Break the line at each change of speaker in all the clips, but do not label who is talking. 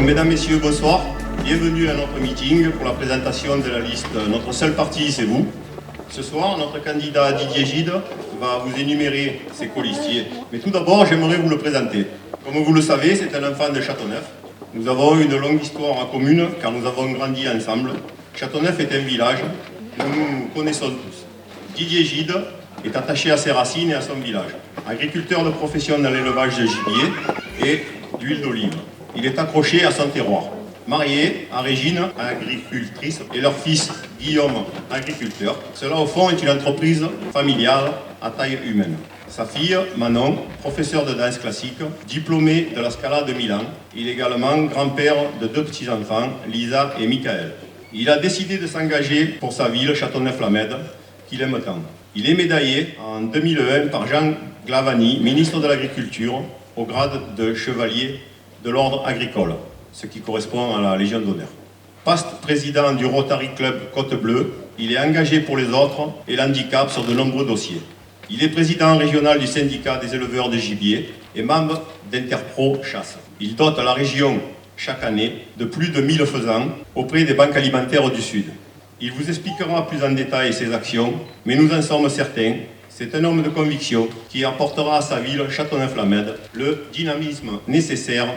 mesdames, messieurs, bonsoir. Bienvenue à notre meeting pour la présentation de la liste Notre seul parti, c'est vous. Ce soir, notre candidat Didier Gide va vous énumérer ses colistiers. Mais tout d'abord, j'aimerais vous le présenter. Comme vous le savez, c'est un enfant de Châteauneuf. Nous avons une longue histoire en commune car nous avons grandi ensemble. Châteauneuf est un village, nous nous connaissons tous. Didier Gide est attaché à ses racines et à son village. Agriculteur de profession dans l'élevage de gibier et d'huile d'olive. Il est accroché à son terroir. Marié à Régine, agricultrice, et leur fils Guillaume, agriculteur. Cela au fond est une entreprise familiale à taille humaine. Sa fille, Manon, professeure de danse classique, diplômée de la Scala de Milan. Il est également grand-père de 2 petits-enfants, Lisa et Michael. Il a décidé de s'engager pour sa ville, Châteauneuf-la-Mède, qu'il aime tant. Il est médaillé en 2001 par Jean Glavany, ministre de l'Agriculture, au grade de chevalier de l'ordre agricole, ce qui correspond à la Légion d'honneur. Past président du Rotary Club Côte-Bleue, il est engagé pour les autres et l'handicap sur de nombreux dossiers. Il est président régional du syndicat des éleveurs de gibier et membre d'Interpro Chasse. Il dote la région chaque année de plus de 1000 faisans auprès des banques alimentaires du Sud. Il vous expliquera plus en détail ses actions, mais nous en sommes certains. C'est un homme de conviction qui apportera à sa ville, Châteauneuf-la-Mède, le dynamisme nécessaire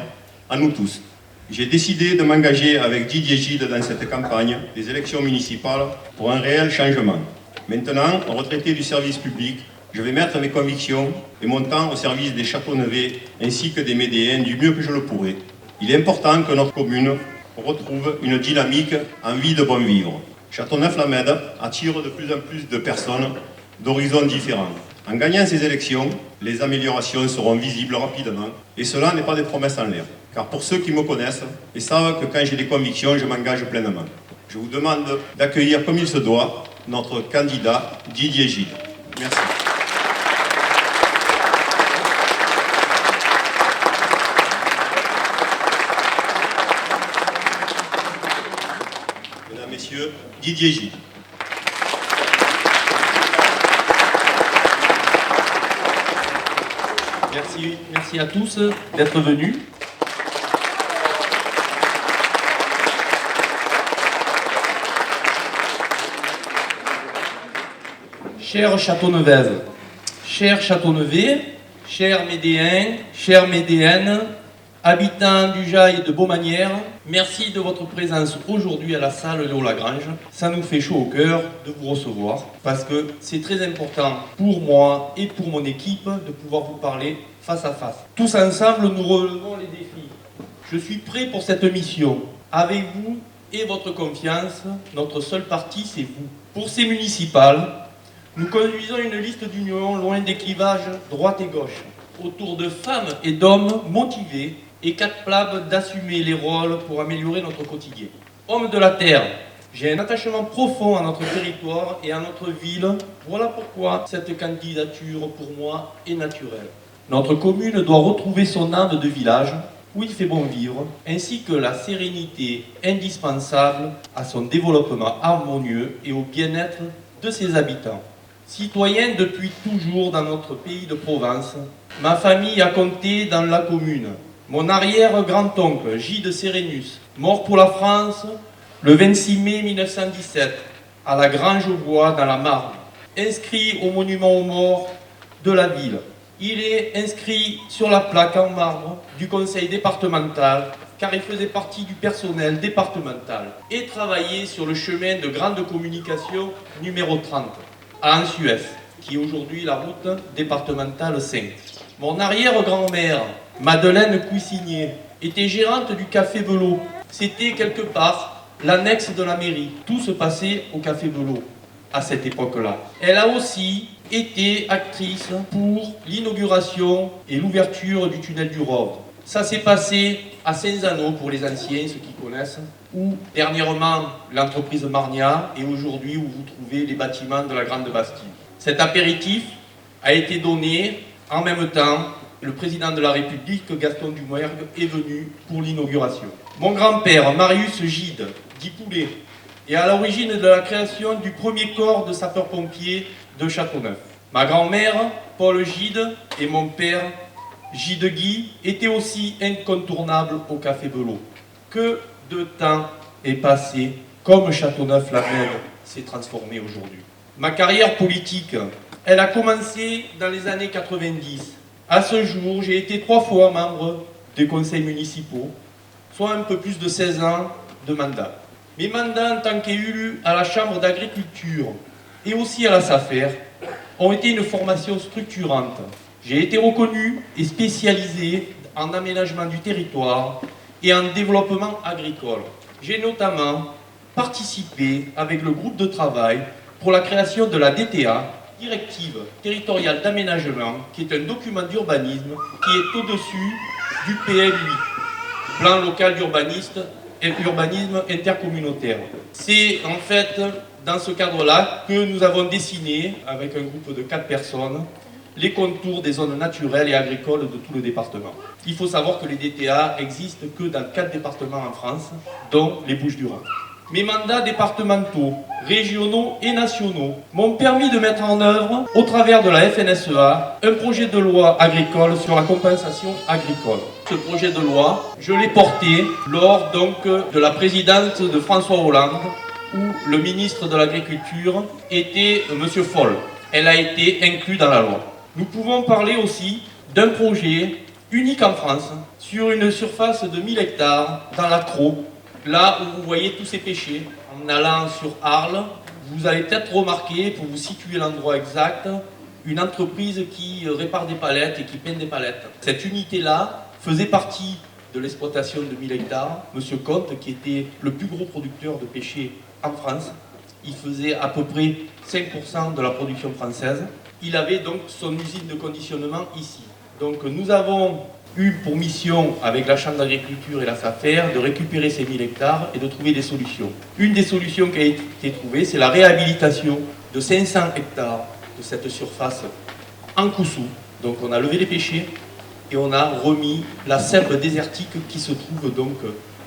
à nous tous. J'ai décidé de m'engager avec Didier Gide dans cette campagne des élections municipales pour un réel changement. Maintenant, retraité du service public, je vais mettre mes convictions et mon temps au service des Châteauneuvais ainsi que des Médéens du mieux que je le pourrai. Il est important que notre commune retrouve une dynamique, envie de bon vivre. Châteauneuf-la-Mède attire de plus en plus de personnes d'horizons différents. En gagnant ces élections, les améliorations seront visibles rapidement et cela n'est pas des promesses en l'air. Car pour ceux qui me connaissent et savent que quand j'ai des convictions, je m'engage pleinement. Je vous demande d'accueillir comme il se doit notre candidat Didier Gide. Merci. Mesdames, Messieurs, Didier Gide.
Merci à tous d'être venus. Chers Châteauneuvaises, chers Châteauneuvais, chers Médéens, chères Médéennes, habitants du Jail de Beaumanière, merci de votre présence aujourd'hui à la salle Léo Lagrange. Ça nous fait chaud au cœur de vous recevoir parce que c'est très important pour moi et pour mon équipe de pouvoir vous parler face à face. Tous ensemble, nous relevons les défis. Je suis prêt pour cette mission. Avec vous et votre confiance, notre seul parti, c'est vous. Pour ces municipales, nous conduisons une liste d'union loin des clivages droite et gauche, autour de femmes et d'hommes motivés et capables d'assumer les rôles pour améliorer notre quotidien. Homme de la terre, j'ai un attachement profond à notre territoire et à notre ville. Voilà pourquoi cette candidature pour moi est naturelle. Notre commune doit retrouver son âme de village où il fait bon vivre, ainsi que la sérénité indispensable à son développement harmonieux et au bien-être de ses habitants. Citoyen depuis toujours dans notre pays de Provence, ma famille a compté dans la commune. Mon arrière-grand-oncle, Gide Sérénus, mort pour la France le 26 mai 1917, à la Grange-aux-Bois dans la Marne, inscrit au monument aux morts de la ville. Il est inscrit sur la plaque en marbre du conseil départemental, car il faisait partie du personnel départemental et travaillait sur le chemin de grande communication numéro 30. À Ansuès, qui est aujourd'hui la route départementale 5. Mon arrière-grand-mère, Madeleine Couissinier, était gérante du Café Belot. C'était quelque part l'annexe de la mairie. Tout se passait au Café Belot à cette époque-là. Elle a aussi été actrice pour l'inauguration et l'ouverture du tunnel du Rouvre. Ça s'est passé à Saint-Zano pour les anciens, ceux qui connaissent, où dernièrement l'entreprise Marnia et aujourd'hui où vous trouvez les bâtiments de la Grande Bastille. Cet apéritif a été donné en même temps. Le président de la République, Gaston Doumergue, est venu pour l'inauguration. Mon grand-père, Marius Gide, dit Poulet, est à l'origine de la création du premier corps de sapeurs-pompiers de Châteauneuf. Ma grand-mère, Paul Gide, et mon père, Gide Guy, étaient aussi incontournables au Café Belot. Que de temps est passé, comme Châteauneuf-la-Mède s'est transformé aujourd'hui. Ma carrière politique, elle a commencé dans les années 90. À ce jour, j'ai été 3 fois membre des conseils municipaux, soit un peu plus de 16 ans de mandat. Mes mandats en tant qu'élu à la Chambre d'agriculture et aussi à la SAFER ont été une formation structurante. J'ai été reconnu et spécialisé en aménagement du territoire et en développement agricole. J'ai notamment participé avec le groupe de travail pour la création de la DTA, Directive territoriale d'aménagement, qui est un document d'urbanisme qui est au-dessus du PLUI, Plan local d'urbanisme et urbanisme intercommunautaire. C'est en fait dans ce cadre-là que nous avons dessiné, avec un groupe de 4 personnes, les contours des zones naturelles et agricoles de tout le département. Il faut savoir que les DTA existent que dans 4 départements en France, dont les Bouches-du-Rhône. Mes mandats départementaux, régionaux et nationaux m'ont permis de mettre en œuvre, au travers de la FNSEA, un projet de loi agricole sur la compensation agricole. Ce projet de loi, je l'ai porté lors donc de la présidence de François Hollande, où le ministre de l'Agriculture était M. Foll. Elle a été inclue dans la loi. Nous pouvons parler aussi d'un projet unique en France, sur une surface de 1000 hectares dans la Crau, là où vous voyez tous ces pêchers. En allant sur Arles, vous allez peut-être remarquer, pour vous situer l'endroit exact, une entreprise qui répare des palettes et qui peint des palettes. Cette unité-là faisait partie de l'exploitation de 1000 hectares. Monsieur Comte, qui était le plus gros producteur de pêchers en France, il faisait à peu près 5% de la production française. Il avait donc son usine de conditionnement ici. Donc nous avons eu pour mission, avec la Chambre d'agriculture et la SAFER, de récupérer ces 1000 hectares et de trouver des solutions. Une des solutions qui a été trouvée, c'est la réhabilitation de 500 hectares de cette surface en Coussou. Donc on a levé les pêchers et on a remis la cèpe désertique qui se trouve donc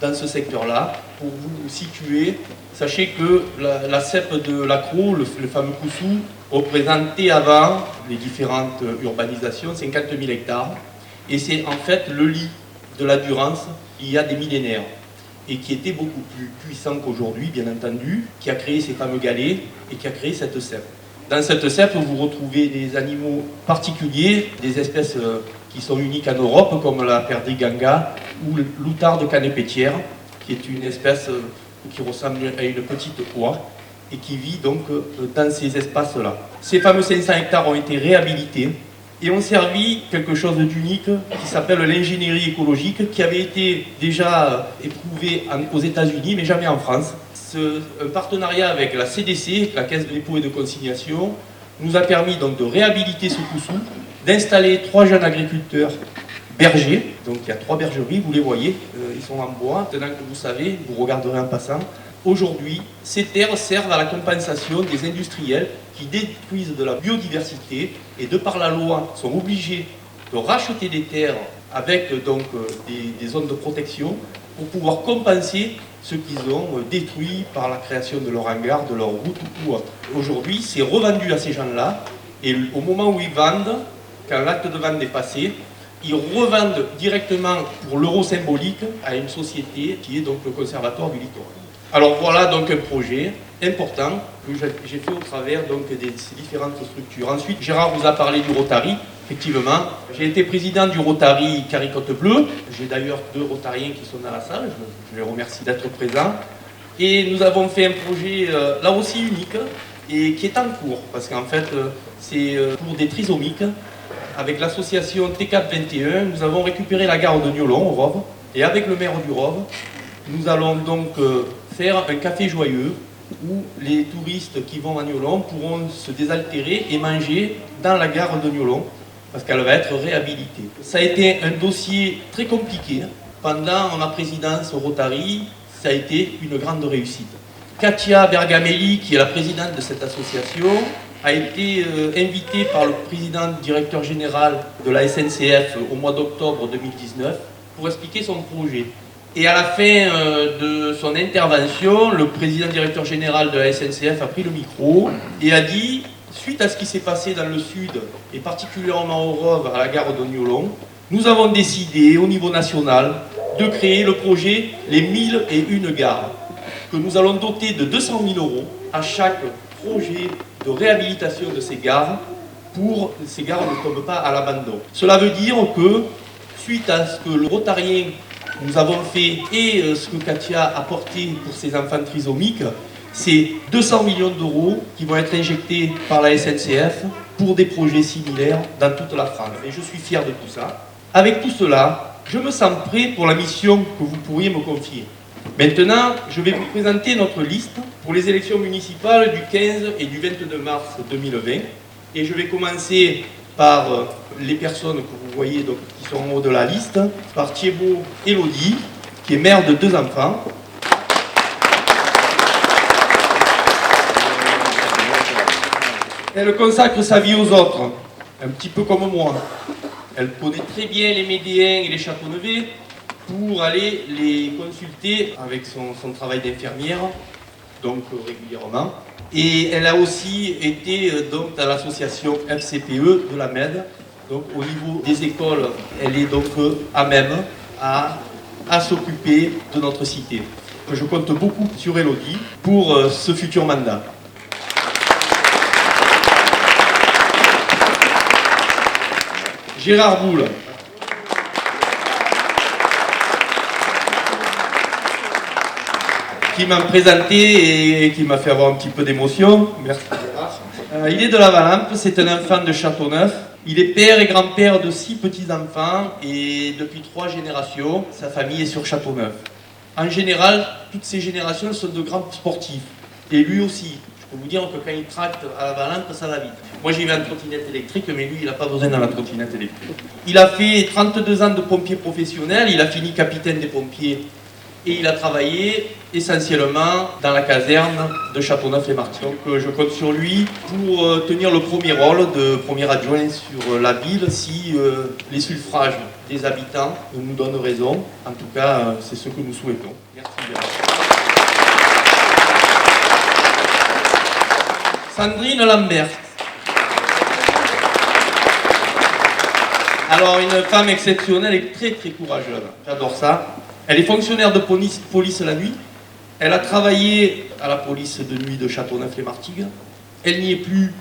dans ce secteur-là. Pour vous situer, sachez que la cèpe de la Crau, le fameux Coussou, représentait avant les différentes urbanisations 50 000 hectares. Et c'est en fait le lit de la Durance il y a des millénaires et qui était beaucoup plus puissant qu'aujourd'hui, bien entendu, qui a créé ces fameux galets et qui a créé cette cèpe. Dans cette cèpe, vous retrouvez des animaux particuliers, des espèces qui sont uniques en Europe, comme la perdrix-ganga ou l'outarde canepétière, qui est une espèce qui ressemble à une petite oie et qui vit donc dans ces espaces-là. Ces fameux 500 hectares ont été réhabilités et ont servi quelque chose d'unique qui s'appelle l'ingénierie écologique, qui avait été déjà éprouvé aux États-Unis, mais jamais en France. Un partenariat avec la CDC, la Caisse de dépôt et de consignation, nous a permis donc de réhabiliter ce Coussou, d'installer 3 jeunes agriculteurs bergers. Donc il y a 3 bergeries, vous les voyez, ils sont en bois. Maintenant que vous savez, vous regarderez en passant. Aujourd'hui, ces terres servent à la compensation des industriels qui détruisent de la biodiversité et de par la loi sont obligés de racheter des terres avec donc des zones de protection pour pouvoir compenser ce qu'ils ont détruit par la création de leur hangar, de leur route ou autre. Aujourd'hui, c'est revendu à ces gens-là et au moment où ils vendent, quand l'acte de vente est passé, ils revendent directement pour l'euro symbolique à une société qui est donc le Conservatoire du Littoral. Alors voilà donc un projet important que j'ai fait au travers donc ces différentes structures. Ensuite, Gérard vous a parlé du Rotary. Effectivement, j'ai été président du Rotary Caricote-Bleue. J'ai d'ailleurs 2 Rotariens qui sont dans la salle. Je les remercie d'être présents. Et nous avons fait un projet là aussi unique et qui est en cours. Parce qu'en fait, c'est pour des trisomiques. Avec l'association TCAP 21, nous avons récupéré la gare de Niolon au Rove. Et avec le maire du Rove, nous allons donc faire un café joyeux où les touristes qui vont à Niolon pourront se désaltérer et manger dans la gare de Niolon parce qu'elle va être réhabilitée. Ça a été un dossier très compliqué. Pendant ma présidence au Rotary, ça a été une grande réussite. Katia Bergamelli, qui est la présidente de cette association, a été invitée par le président directeur général de la SNCF au mois d'octobre 2019 pour expliquer son projet. Et à la fin de son intervention, le président directeur général de la SNCF a pris le micro et a dit, suite à ce qui s'est passé dans le sud, et particulièrement au Rove, à la gare de Niolon, nous avons décidé au niveau national de créer le projet Les 1001 gares, que nous allons doter de 200 000 € à chaque projet de réhabilitation de ces gares pour que ces gares ne tombent pas à l'abandon. Cela veut dire que, suite à ce que le Rotarien nous avons fait et ce que Katia a porté pour ses enfants trisomiques, c'est 200 millions d'euros qui vont être injectés par la SNCF pour des projets similaires dans toute la France. Et je suis fier de tout ça. Avec tout cela, je me sens prêt pour la mission que vous pourriez me confier. Maintenant, je vais vous présenter notre liste pour les élections municipales du 15 et du 22 mars 2020. Et je vais commencer par les personnes que vous voyez donc, qui sont en haut de la liste, par Thiébaut Élodie, qui est mère de 2 enfants. Elle consacre sa vie aux autres, un petit peu comme moi. Elle connaît très bien les Médéens et les Châteauneuvais pour aller les consulter avec son travail d'infirmière, donc régulièrement. Et elle a aussi été donc dans l'association FCPE de la MED. Donc au niveau des écoles, elle est donc à même à s'occuper de notre cité. Je compte beaucoup sur Élodie pour ce futur mandat. Gérard Boule. Qui m'a présenté et qui m'a fait avoir un petit peu d'émotion. Merci Gérard. Il est de la Vallampe, c'est un enfant de Châteauneuf. Il est père et grand-père de 6 petits-enfants et depuis 3 générations, sa famille est sur Châteauneuf. En général, toutes ces générations sont de grands sportifs. Et lui aussi. Je peux vous dire que quand il tracte à la Vallampe, ça va vite. Moi j'ai eu une trottinette électrique, mais lui il n'a pas besoin de la trottinette électrique. Il a fait 32 ans de pompier professionnel, il a fini capitaine des pompiers et il a travaillé essentiellement dans la caserne de Châteauneuf-les-Martyrs. Donc je compte sur lui pour tenir le premier rôle de premier adjoint sur la ville si les suffrages des habitants nous donnent raison. En tout cas, c'est ce que nous souhaitons. Merci Gérard. Sandrine Lambert. Alors, une femme exceptionnelle et très très courageuse. J'adore ça. Elle est fonctionnaire de police la nuit. Elle a travaillé à la police de nuit de Châteauneuf-les-Martigues. Elle n'y est plus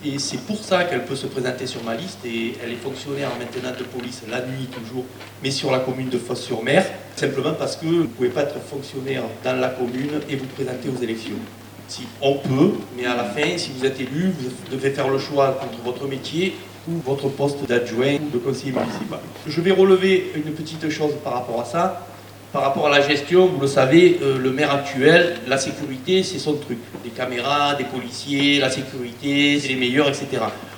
et c'est pour ça qu'elle peut se présenter sur ma liste. Et elle est fonctionnaire maintenant de police la nuit toujours, mais sur la commune de Fos-sur-Mer. Simplement parce que vous ne pouvez pas être fonctionnaire dans la commune et vous présenter aux élections. Si on peut, mais à la fin, si vous êtes élu, vous devez faire le choix entre votre métier ou votre poste d'adjoint ou de conseiller municipal. Je vais relever une petite chose par rapport à ça. Par rapport à la gestion, vous le savez, le maire actuel, la sécurité, c'est son truc. Des caméras, des policiers, la sécurité, c'est les meilleurs, etc.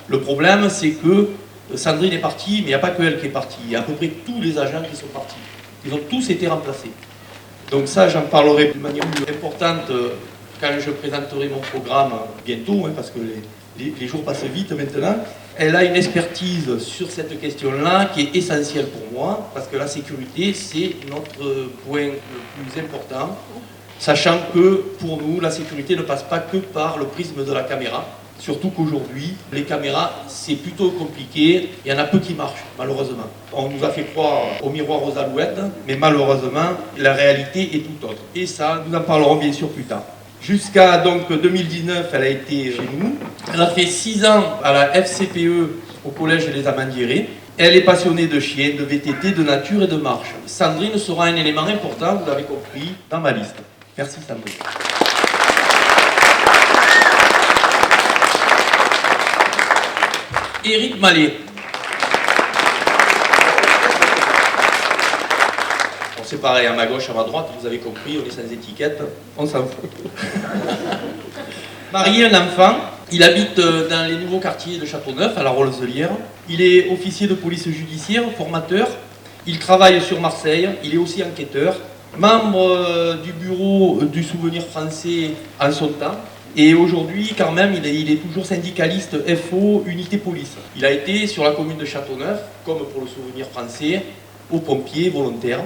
Le problème, c'est que Sandrine est partie, mais il n'y a pas que elle qui est partie. Il y a à peu près tous les agents qui sont partis. Ils ont tous été remplacés. Donc ça, j'en parlerai de manière plus importante quand je présenterai mon programme bientôt, hein, parce que les jours passent vite maintenant. Elle a une expertise sur cette question-là qui est essentielle pour moi, parce que la sécurité, c'est notre point le plus important, sachant que pour nous, la sécurité ne passe pas que par le prisme de la caméra. Surtout qu'aujourd'hui, les caméras, c'est plutôt compliqué, il y en a peu qui marchent, malheureusement. On nous a fait croire au miroir aux alouettes, mais malheureusement, la réalité est tout autre. Et ça, nous en parlerons bien sûr plus tard. Jusqu'à donc 2019, elle a été chez nous. Elle a fait 6 ans à la FCPE au collège Les Amandiers. Elle est passionnée de chiens, de VTT, de nature et de marche. Sandrine sera un élément important, vous l'avez compris, dans ma liste. Merci Sandrine. Éric Mallet. C'est pareil, à ma gauche, à ma droite, vous avez compris, on est sans étiquette, on s'en fout. Marié, un enfant, il habite dans les nouveaux quartiers de Châteauneuf, à la Rolzelière. Il est officier de police judiciaire, formateur. Il travaille sur Marseille, il est aussi enquêteur. Membre du bureau du Souvenir français en son temps. Et aujourd'hui, quand même, il est toujours syndicaliste FO, unité police. Il a été sur la commune de Châteauneuf, comme pour le Souvenir français, aux pompiers volontaires.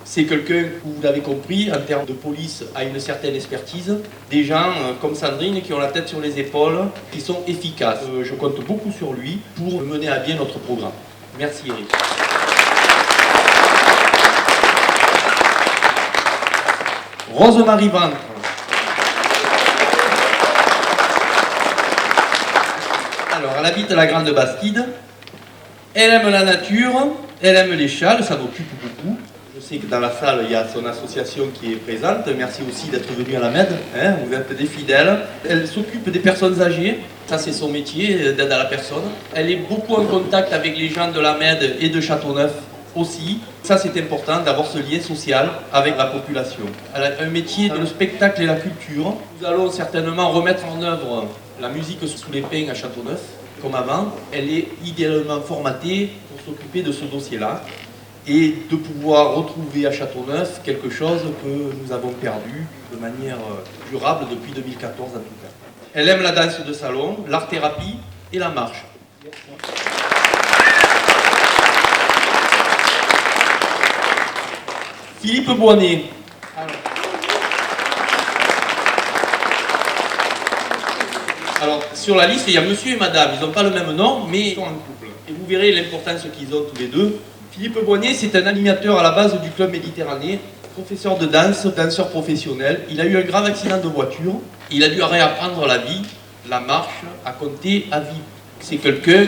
C'est quelqu'un, vous l'avez compris, en termes de police, a une certaine expertise. Des gens comme Sandrine qui ont la tête sur les épaules, qui sont efficaces. Je compte beaucoup sur lui pour mener à bien notre programme. Merci Eric. Rose-Marie Ventre. Alors, elle habite la Grande Bastide. Elle aime la nature, elle aime les chats, ça m'occupe beaucoup. Je sais que dans la salle, il y a son association qui est présente. Merci aussi d'être venu à la MED, hein, vous êtes des fidèles. Elle s'occupe des personnes âgées, ça c'est son métier, d'aide à la personne. Elle est beaucoup en contact avec les gens de la MED et de Châteauneuf aussi. Ça c'est important d'avoir ce lien social avec la population. Elle a un métier de le spectacle et la culture. Nous allons certainement remettre en œuvre la musique sous les pins à Châteauneuf. Comme avant, elle est idéalement formatée pour s'occuper de ce dossier-là et de pouvoir retrouver à Châteauneuf quelque chose que nous avons perdu de manière durable depuis 2014 en tout cas. Elle aime la danse de salon, l'art-thérapie et la marche. Philippe Boinet. Alors, sur la liste, il y a monsieur et madame. Ils n'ont pas le même nom, mais ils sont en couple. Et vous verrez l'importance qu'ils ont tous les deux. Philippe Boinet, c'est un animateur à la base du Club Méditerranée, professeur de danse, danseur professionnel. Il a eu un grave accident de voiture. Il a dû réapprendre la vie, la marche, à compter à vie. C'est quelqu'un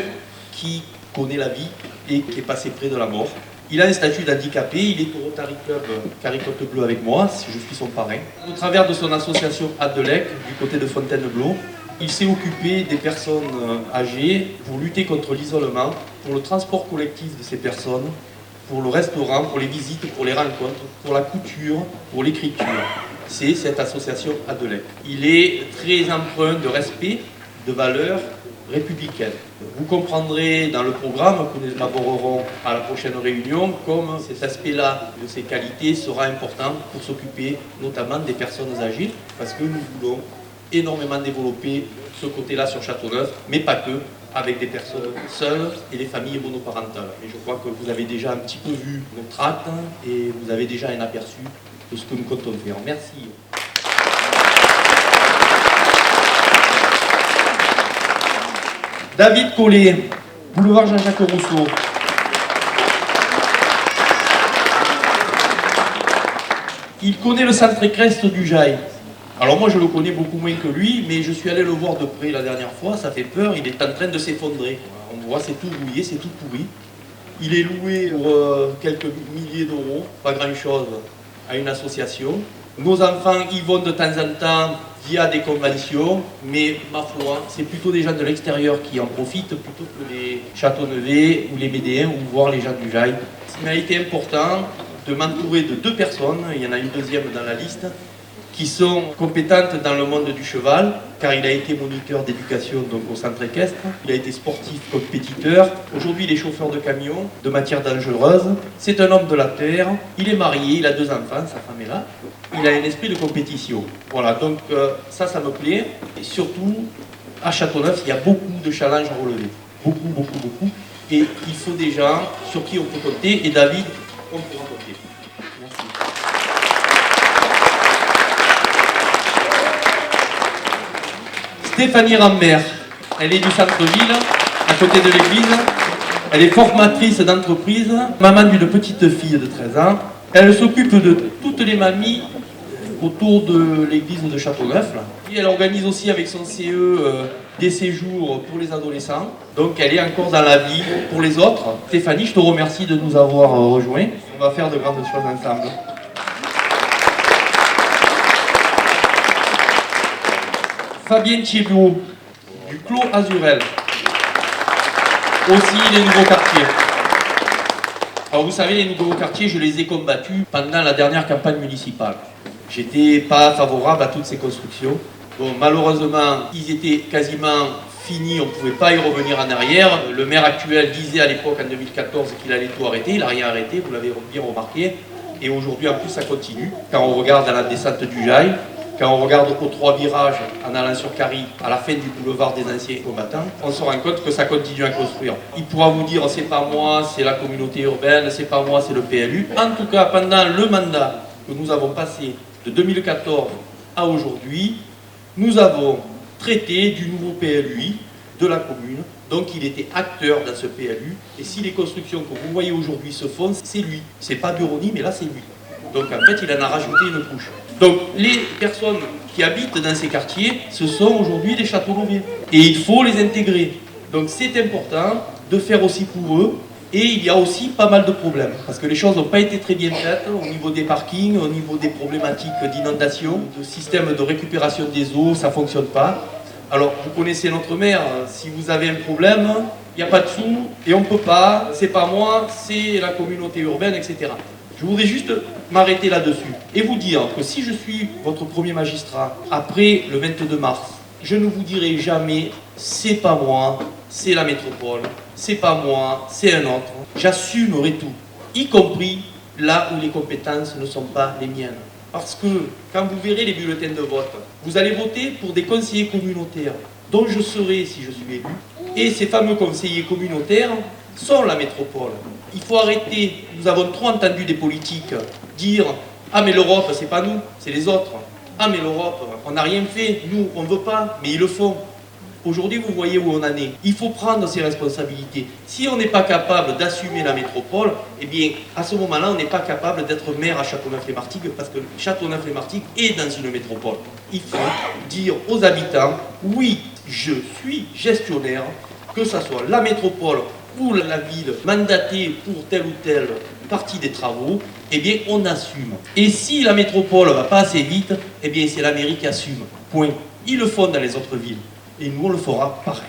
qui connaît la vie et qui est passé près de la mort. Il a un statut d'handicapé, il est au Rotary Club Caricote Bleue avec moi, je suis son parrain. Au travers de son association Adelec, du côté de Fontainebleau, il s'est occupé des personnes âgées pour lutter contre l'isolement, pour le transport collectif de ces personnes, pour le restaurant, pour les visites, pour les rencontres, pour la couture, pour l'écriture. C'est cette association Adelec. Il est très empreint de respect, de valeurs républicaines. Vous comprendrez dans le programme que nous élaborerons à la prochaine réunion comme cet aspect-là de ces qualités sera important pour s'occuper notamment des personnes âgées parce que nous voulons énormément développer ce côté-là sur Châteauneuf, mais pas que, avec des personnes seules et les familles monoparentales. Et je crois que vous avez déjà un petit peu vu notre acte et vous avez déjà un aperçu de ce que nous comptons faire. Merci. David Collet, boulevard Jean-Jacques Rousseau. Il connaît le centre équestre du Jail. Alors moi je le connais beaucoup moins que lui, mais je suis allé le voir de près la dernière fois, ça fait peur, il est en train de s'effondrer. On voit, c'est tout rouillé, c'est tout pourri. Il est loué pour quelques milliers d'euros, pas grand-chose, à une association. Nos enfants y vont de temps en temps via des conventions, mais ma foi, c'est plutôt des gens de l'extérieur qui en profitent plutôt que les Châteauneuvais ou les Médéens ou voir les gens du Jail. Il m'a été important de m'entourer de 2 personnes, il y en a une deuxième dans la liste, qui sont compétentes dans le monde du cheval, car il a été moniteur d'éducation donc au centre équestre, il a été sportif compétiteur, aujourd'hui il est chauffeur de camion, de matières dangereuses, c'est un homme de la terre, il est marié, il a 2 enfants, sa femme est là, il a un esprit de compétition. Voilà, donc ça me plaît, et surtout, à Châteauneuf, il y a beaucoup de challenges à relever, beaucoup, et il faut des gens sur qui on peut compter, et David, on pourra compter. Merci. Stéphanie Rambert, elle est du centre-ville, à côté de l'église. Elle est formatrice d'entreprise, maman d'une petite fille de 13 ans. Elle s'occupe de toutes les mamies autour de l'église de Châteauneuf. Et elle organise aussi avec son CE des séjours pour les adolescents. Donc elle est encore dans la vie pour les autres. Stéphanie, je te remercie de nous avoir rejoints. On va faire de grandes choses ensemble. Fabien Thiebaud, du Clos Azurel. Aussi les nouveaux quartiers. Alors vous savez, les nouveaux quartiers, je les ai combattus pendant la dernière campagne municipale. J'étais pas favorable à toutes ces constructions. Bon, malheureusement, ils étaient quasiment finis, on ne pouvait pas y revenir en arrière. Le maire actuel disait à l'époque, en 2014, qu'il allait tout arrêter. Il n'a rien arrêté, vous l'avez bien remarqué. Et aujourd'hui, en plus, ça continue. Quand on regarde à la descente du Jail, quand on regarde aux 3 virages en allant sur Carry, à la fin du boulevard des anciens combattants, on se rend compte que ça continue à construire. Il pourra vous dire, c'est pas moi, c'est la communauté urbaine, c'est pas moi, c'est le PLU. En tout cas, pendant le mandat que nous avons passé de 2014 à aujourd'hui, nous avons traité du nouveau PLUI de la commune. Donc il était acteur dans ce PLU. Et si les constructions que vous voyez aujourd'hui se font, c'est lui. C'est pas Buroni, mais là c'est lui. Donc en fait, il en a rajouté une couche. Donc les personnes qui habitent dans ces quartiers, ce sont aujourd'hui des Châteauneviens. Et il faut les intégrer. Donc c'est important de faire aussi pour eux. Et il y a aussi pas mal de problèmes, parce que les choses n'ont pas été très bien faites au niveau des parkings, au niveau des problématiques d'inondation, de système de récupération des eaux, ça ne fonctionne pas. Alors vous connaissez notre maire, si vous avez un problème, il n'y a pas de sous, et on ne peut pas, c'est pas moi, c'est la communauté urbaine, etc. Je voudrais juste m'arrêter là-dessus et vous dire que si je suis votre premier magistrat après le 22 mars, je ne vous dirai jamais c'est pas moi, c'est la métropole, c'est pas moi, c'est un autre. J'assumerai tout, y compris là où les compétences ne sont pas les miennes. Parce que quand vous verrez les bulletins de vote, vous allez voter pour des conseillers communautaires dont je serai si je suis élu. Et ces fameux conseillers communautaires sont la métropole. Il faut arrêter, nous avons trop entendu des politiques dire « Ah mais l'Europe, c'est pas nous, c'est les autres. Ah mais l'Europe, on n'a rien fait, nous, on ne veut pas, mais ils le font. » Aujourd'hui, vous voyez où on en est. Il faut prendre ses responsabilités. Si on n'est pas capable d'assumer la métropole, eh bien, à ce moment-là, on n'est pas capable d'être maire à Châteauneuf-les-Martigues, parce que Châteauneuf-les-Martigues est dans une métropole. Il faut dire aux habitants, oui, je suis gestionnaire, que ce soit la métropole ou la ville mandatée pour telle ou telle partie des travaux, eh bien, on assume. Et si la métropole ne va pas assez vite, eh bien, c'est la mairie qui assume. Point. Ils le font dans les autres villes. Et nous, on le fera pareil.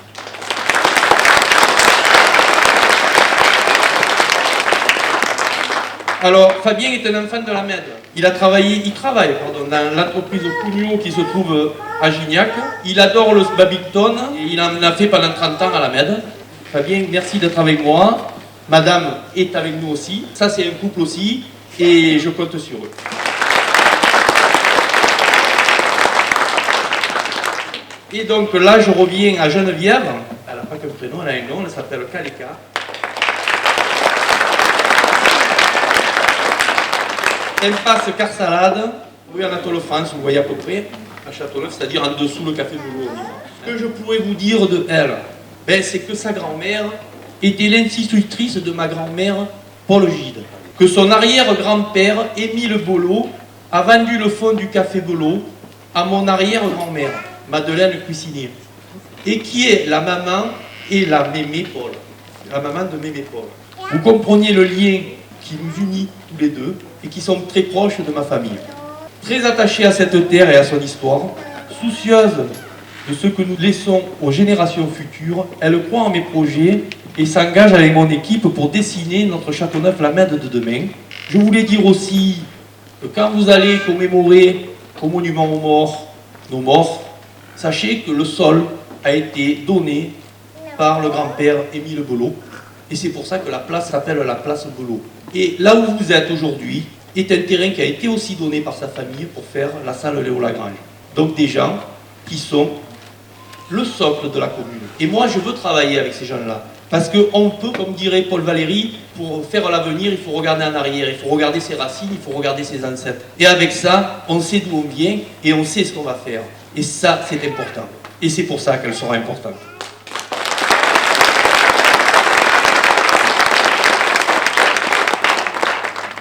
Alors, Fabien est un enfant de la MED. Il travaille dans l'entreprise Cugnot qui se trouve à Gignac. Il adore le badminton et il en a fait pendant 30 ans à la MED. Fabien, merci d'être avec moi. Madame est avec nous aussi. Ça, c'est un couple aussi et je compte sur eux. Et donc là, je reviens à Geneviève. Elle n'a pas qu'un prénom, elle a un nom, elle s'appelle Kaleka. Impasse Carsalade, rue Anatole France, vous voyez à peu près, à Châteauneuf, c'est-à-dire en dessous le café Boulot. Ce que je pourrais vous dire de elle, c'est que sa grand-mère était l'institutrice de ma grand-mère, Paul Gide. Que son arrière-grand-père, Émile Bollot, a vendu le fonds du café Boulot à mon arrière-grand-mère, Madeleine Cuisinier, et qui est la maman et la mémé Paul, la maman de mémé Paul. Vous comprenez le lien qui nous unit tous les deux et qui sont très proches de ma famille. Très attachée à cette terre et à son histoire, soucieuse de ce que nous laissons aux générations futures, elle croit en mes projets et s'engage avec mon équipe pour dessiner notre Châteauneuf-la-Mède de demain. Je voulais dire aussi que quand vous allez commémorer au monument aux morts, nos morts, sachez que le sol a été donné par le grand-père Émile Bollot. Et c'est pour ça que la place s'appelle la place Bollot. Et là où vous êtes aujourd'hui est un terrain qui a été aussi donné par sa famille pour faire la salle Léo Lagrange. Donc des gens qui sont le socle de la commune. Et moi, je veux travailler avec ces gens-là. Parce qu'on peut, comme dirait Paul Valéry, pour faire l'avenir, il faut regarder en arrière, il faut regarder ses racines, il faut regarder ses ancêtres. Et avec ça, on sait d'où on vient et on sait ce qu'on va faire. Et ça, c'est important. Et c'est pour ça qu'elle sera importante.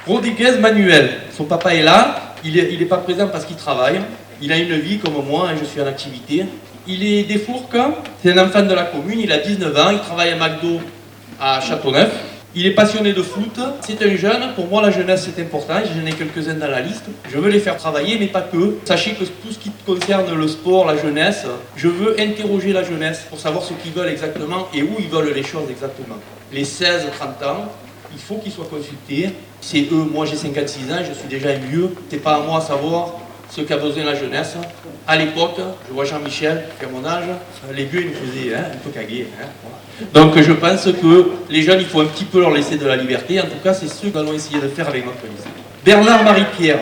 Rodriguez Manuel, son papa est là, il n'est pas présent parce qu'il travaille, il a une vie comme moi, je suis en activité. Il est des Fourques, c'est un enfant de la commune, il a 19 ans, il travaille à McDo à Châteauneuf. Il est passionné de foot, c'est un jeune, pour moi la jeunesse c'est important, j'en ai quelques-uns dans la liste. Je veux les faire travailler, mais pas que. Sachez que tout ce qui concerne le sport, la jeunesse, je veux interroger la jeunesse pour savoir ce qu'ils veulent exactement et où ils veulent les choses exactement. Les 16-30 ans, il faut qu'ils soient consultés. C'est eux, moi j'ai 56 ans, je suis déjà un vieux. C'est pas à moi à savoir ce qu'a besoin la jeunesse. À l'époque, je vois Jean-Michel, qui a mon âge, les vieux ils nous faisaient un peu caguer. Donc je pense que les jeunes, il faut un petit peu leur laisser de la liberté. En tout cas, c'est ce que nous allons essayer de faire avec notre liste. Bernard Marie-Pierre.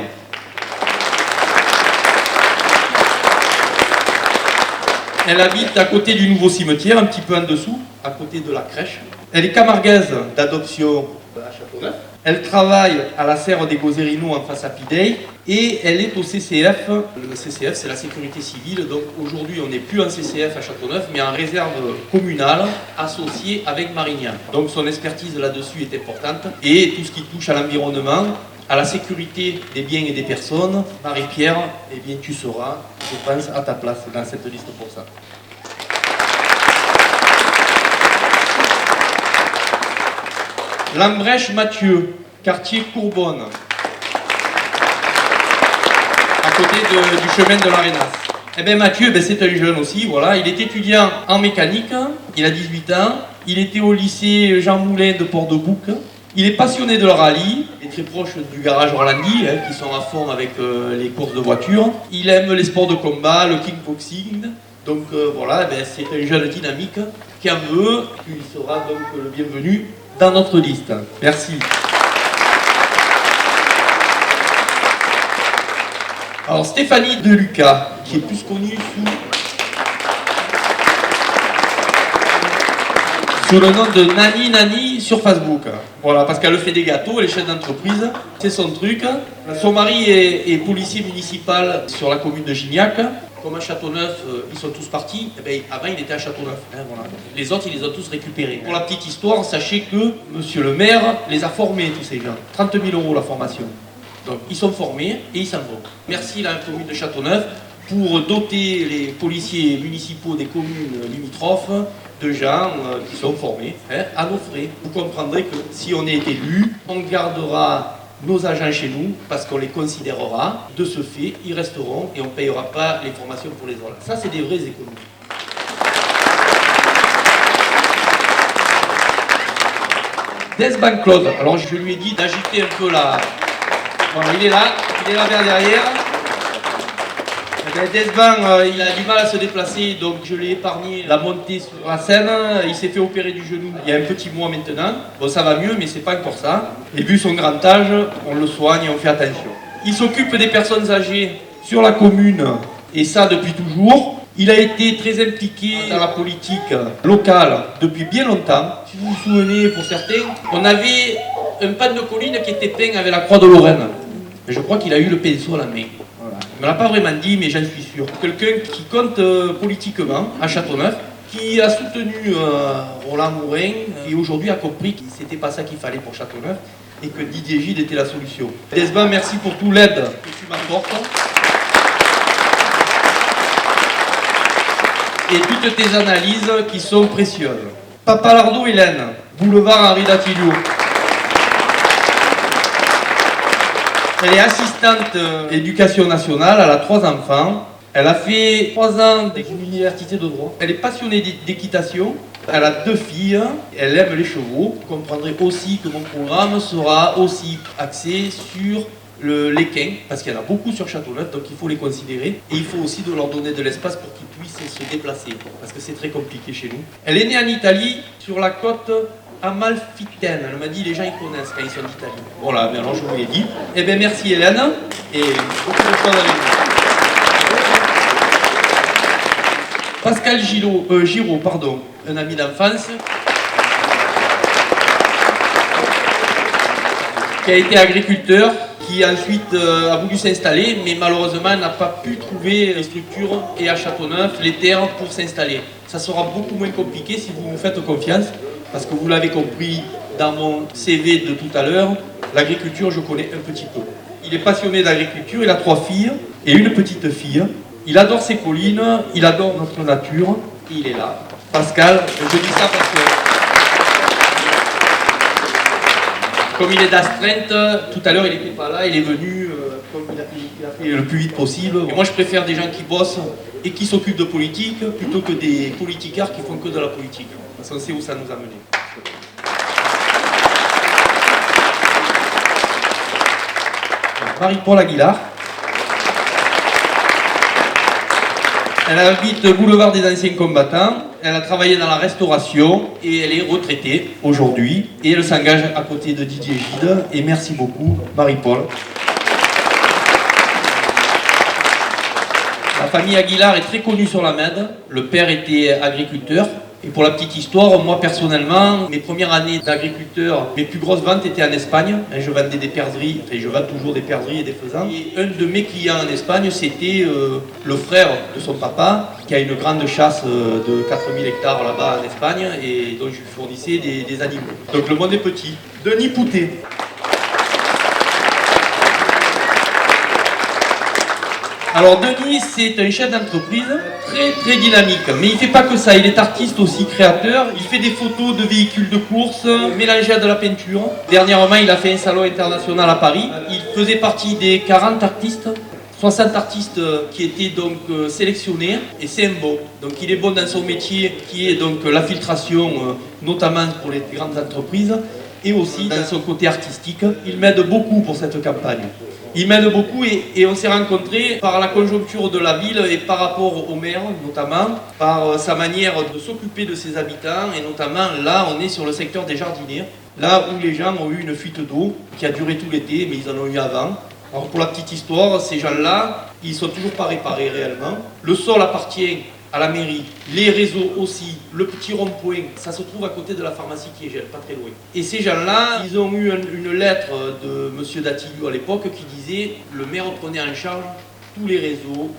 Elle habite à côté du nouveau cimetière, un petit peu en dessous, à côté de la crèche. Elle est camarguaise d'adoption à Châteauneuf. Elle travaille à la serre des Gozerinos en face à Pidey et elle est au CCF. Le CCF, c'est la sécurité civile. Donc aujourd'hui, on n'est plus en CCF à Châteauneuf, mais en réserve communale associée avec Marignan. Donc son expertise là-dessus est importante. Et tout ce qui touche à l'environnement, à la sécurité des biens et des personnes, Marie-Pierre, eh bien tu seras, je pense, à ta place dans cette liste pour ça. Lambrèche Mathieu, quartier Courbonne, à côté du chemin de l'Arénas. Eh bien Mathieu, c'est un jeune aussi, voilà. Il est étudiant en mécanique, il a 18 ans, il était au lycée Jean Moulin de Port-de-Bouc. Il est passionné de le rallye, il est très proche du garage Rolandi, qui sont à fond avec les courses de voitures. Il aime les sports de combat, le kickboxing. Donc voilà, c'est un jeune dynamique qui en veut. Il sera donc le bienvenu dans notre liste. Merci. Alors Stéphanie De Lucas, qui est plus connue sous le nom de Nani sur Facebook. Voilà, parce qu'elle fait des gâteaux, elle est chef d'entreprise, c'est son truc. Son mari est policier municipal sur la commune de Gignac. Comme à Châteauneuf, ils sont tous partis, avant il était à Châteauneuf. Voilà. Les autres, ils les ont tous récupérés. Pour la petite histoire, sachez que monsieur le maire les a formés, tous ces gens. 30 000 € la formation. Donc ils sont formés et ils s'en vont. Merci la commune de Châteauneuf pour doter les policiers municipaux des communes limitrophes de gens qui sont formés à nos frais. Vous comprendrez que si on est élu, on gardera nos agents chez nous parce qu'on les considérera. De ce fait, ils resteront et on ne payera pas les formations pour les autres. Ça, c'est des vraies économies. Desban Claude, alors je lui ai dit d'agiter un peu la... Voilà, il est là vers derrière. Desban, il a du mal à se déplacer, donc je l'ai épargné la montée sur la scène. Il s'est fait opérer du genou il y a un petit mois maintenant. Bon, ça va mieux, mais c'est pas encore ça. Et vu son grand âge, on le soigne et on fait attention. Il s'occupe des personnes âgées sur la commune, et ça depuis toujours. Il a été très impliqué dans la politique locale depuis bien longtemps. Si vous vous souvenez, pour certains, on avait un pan de colline qui était peint avec la croix de Lorraine. Et je crois qu'il a eu le pinceau à la main. Voilà. Il ne me l'a pas vraiment dit, mais j'en suis sûr. Quelqu'un qui compte politiquement à Châteauneuf, qui a soutenu Roland Mourin, et aujourd'hui a compris que c'était pas ça qu'il fallait pour Châteauneuf, et que Didier Gide était la solution. Desban, merci pour tout l'aide que tu m'apportes. Et toutes tes analyses qui sont précieuses. Papalardo Hélène, boulevard Henri Datilio. Elle est assistante éducation nationale, elle a 3 enfants. Elle a fait 3 ans d'université de droit. Elle est passionnée d'équitation. Elle a 2 filles. Elle aime les chevaux. Vous comprendrez aussi que mon programme sera aussi axé sur l'équin, parce qu'il y en a beaucoup sur Châteauneuf, donc il faut les considérer. Et il faut aussi de leur donner de l'espace pour qu'ils puissent se déplacer, parce que c'est très compliqué chez nous. Elle est née en Italie, sur la côte Amalfitaine. Elle m'a dit, les gens ils connaissent quand ils sont d'Italie. Voilà, alors je vous l'ai dit. Eh bien merci Hélène, et beaucoup de choses avec vous. Pascal Giraud, un ami d'enfance, qui a été agriculteur, qui ensuite a voulu s'installer, mais malheureusement n'a pas pu trouver les structures et à Châteauneuf les terres pour s'installer. Ça sera beaucoup moins compliqué si vous me faites confiance, parce que vous l'avez compris dans mon CV de tout à l'heure, l'agriculture je connais un petit peu. Il est passionné d'agriculture, il a 3 filles et une petite fille. Il adore ses collines, il adore notre nature, et il est là. Pascal, je dis ça parce que... Comme il est d'astreinte, tout à l'heure il n'était pas là, il est venu comme il a fait le plus vite possible. Et moi je préfère des gens qui bossent et qui s'occupent de politique plutôt que des politicards qui font que de la politique. Parce qu'on sait où ça nous a menés. Marie-Paul Aguilar. Elle habite boulevard des Anciens Combattants. Elle a travaillé dans la restauration et elle est retraitée aujourd'hui. Et elle s'engage à côté de Didier Gide. Et merci beaucoup, Marie-Paul. La famille Aguilar est très connue sur la Mède. Le père était agriculteur. Et pour la petite histoire, moi personnellement, mes premières années d'agriculteur, mes plus grosses ventes étaient en Espagne. Je vendais des perdrix, et je vends toujours des perdrix et des faisans. Et un de mes clients en Espagne, c'était le frère de son papa, qui a une grande chasse de 4000 hectares là-bas en Espagne, et dont je lui fournissais des animaux. Donc le monde est petit. Denis Poutet. Alors Denis, c'est un chef d'entreprise très dynamique, mais il fait pas que ça, il est artiste aussi, créateur. Il fait des photos de véhicules de course mélangées à de la peinture. Dernièrement, il a fait un salon international à Paris. Il faisait partie des 40 artistes, 60 artistes qui étaient donc sélectionnés, et c'est un bon. Donc il est bon dans son métier qui est donc la filtration, notamment pour les grandes entreprises, et aussi dans son côté artistique. Il m'aide beaucoup pour cette campagne. Il m'aide beaucoup et on s'est rencontrés par la conjoncture de la ville et par rapport au maire notamment, par sa manière de s'occuper de ses habitants, et notamment là on est sur le secteur des jardiniers, là où les gens ont eu une fuite d'eau qui a duré tout l'été, mais ils en ont eu avant. Alors pour la petite histoire, ces gens-là, ils ne sont toujours pas réparés réellement. Le sol appartient à la mairie, les réseaux aussi, le petit rond-point, ça se trouve à côté de la pharmacie qui est pas très loin. Et ces gens-là, ils ont eu une lettre de M. Datilio à l'époque qui disait « Le maire prenait en charge tous les réseaux,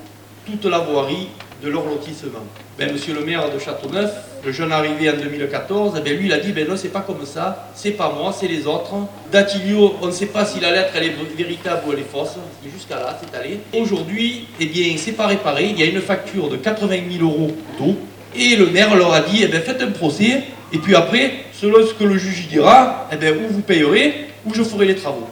toute la voirie de leur lotissement ». Ben, monsieur le maire de Châteauneuf, le jeune arrivé en 2014, ben, lui il a dit ben non, c'est pas comme ça, c'est pas moi, c'est les autres. Datilio, on ne sait pas si la lettre elle est véritable ou elle est fausse, et jusqu'à là c'est allé. Aujourd'hui, eh bien c'est pas réparé, il y a une facture de 80 000 € d'eau, et le maire leur a dit eh ben, faites un procès, et puis après, selon ce que le juge dira, eh ben, ou vous payerez, ou je ferai les travaux.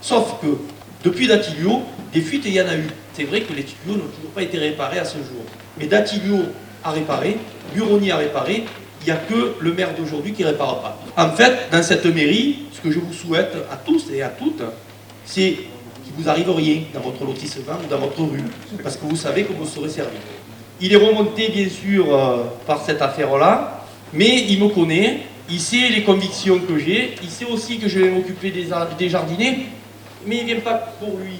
Sauf que, depuis Datilio, des fuites il y en a eu. C'est vrai que les tuyaux n'ont toujours pas été réparés à ce jour. Mais Datilio a réparé, Buroni a réparé, il n'y a que le maire d'aujourd'hui qui ne répare pas. En fait, dans cette mairie, ce que je vous souhaite à tous et à toutes, c'est qu'il ne vous arrive rien dans votre lotissement ou dans votre rue, parce que vous savez que vous serez servi. Il est remonté bien sûr par cette affaire-là, mais il me connaît, il sait les convictions que j'ai, il sait aussi que je vais m'occuper des jardiniers, mais il ne vient pas pour lui.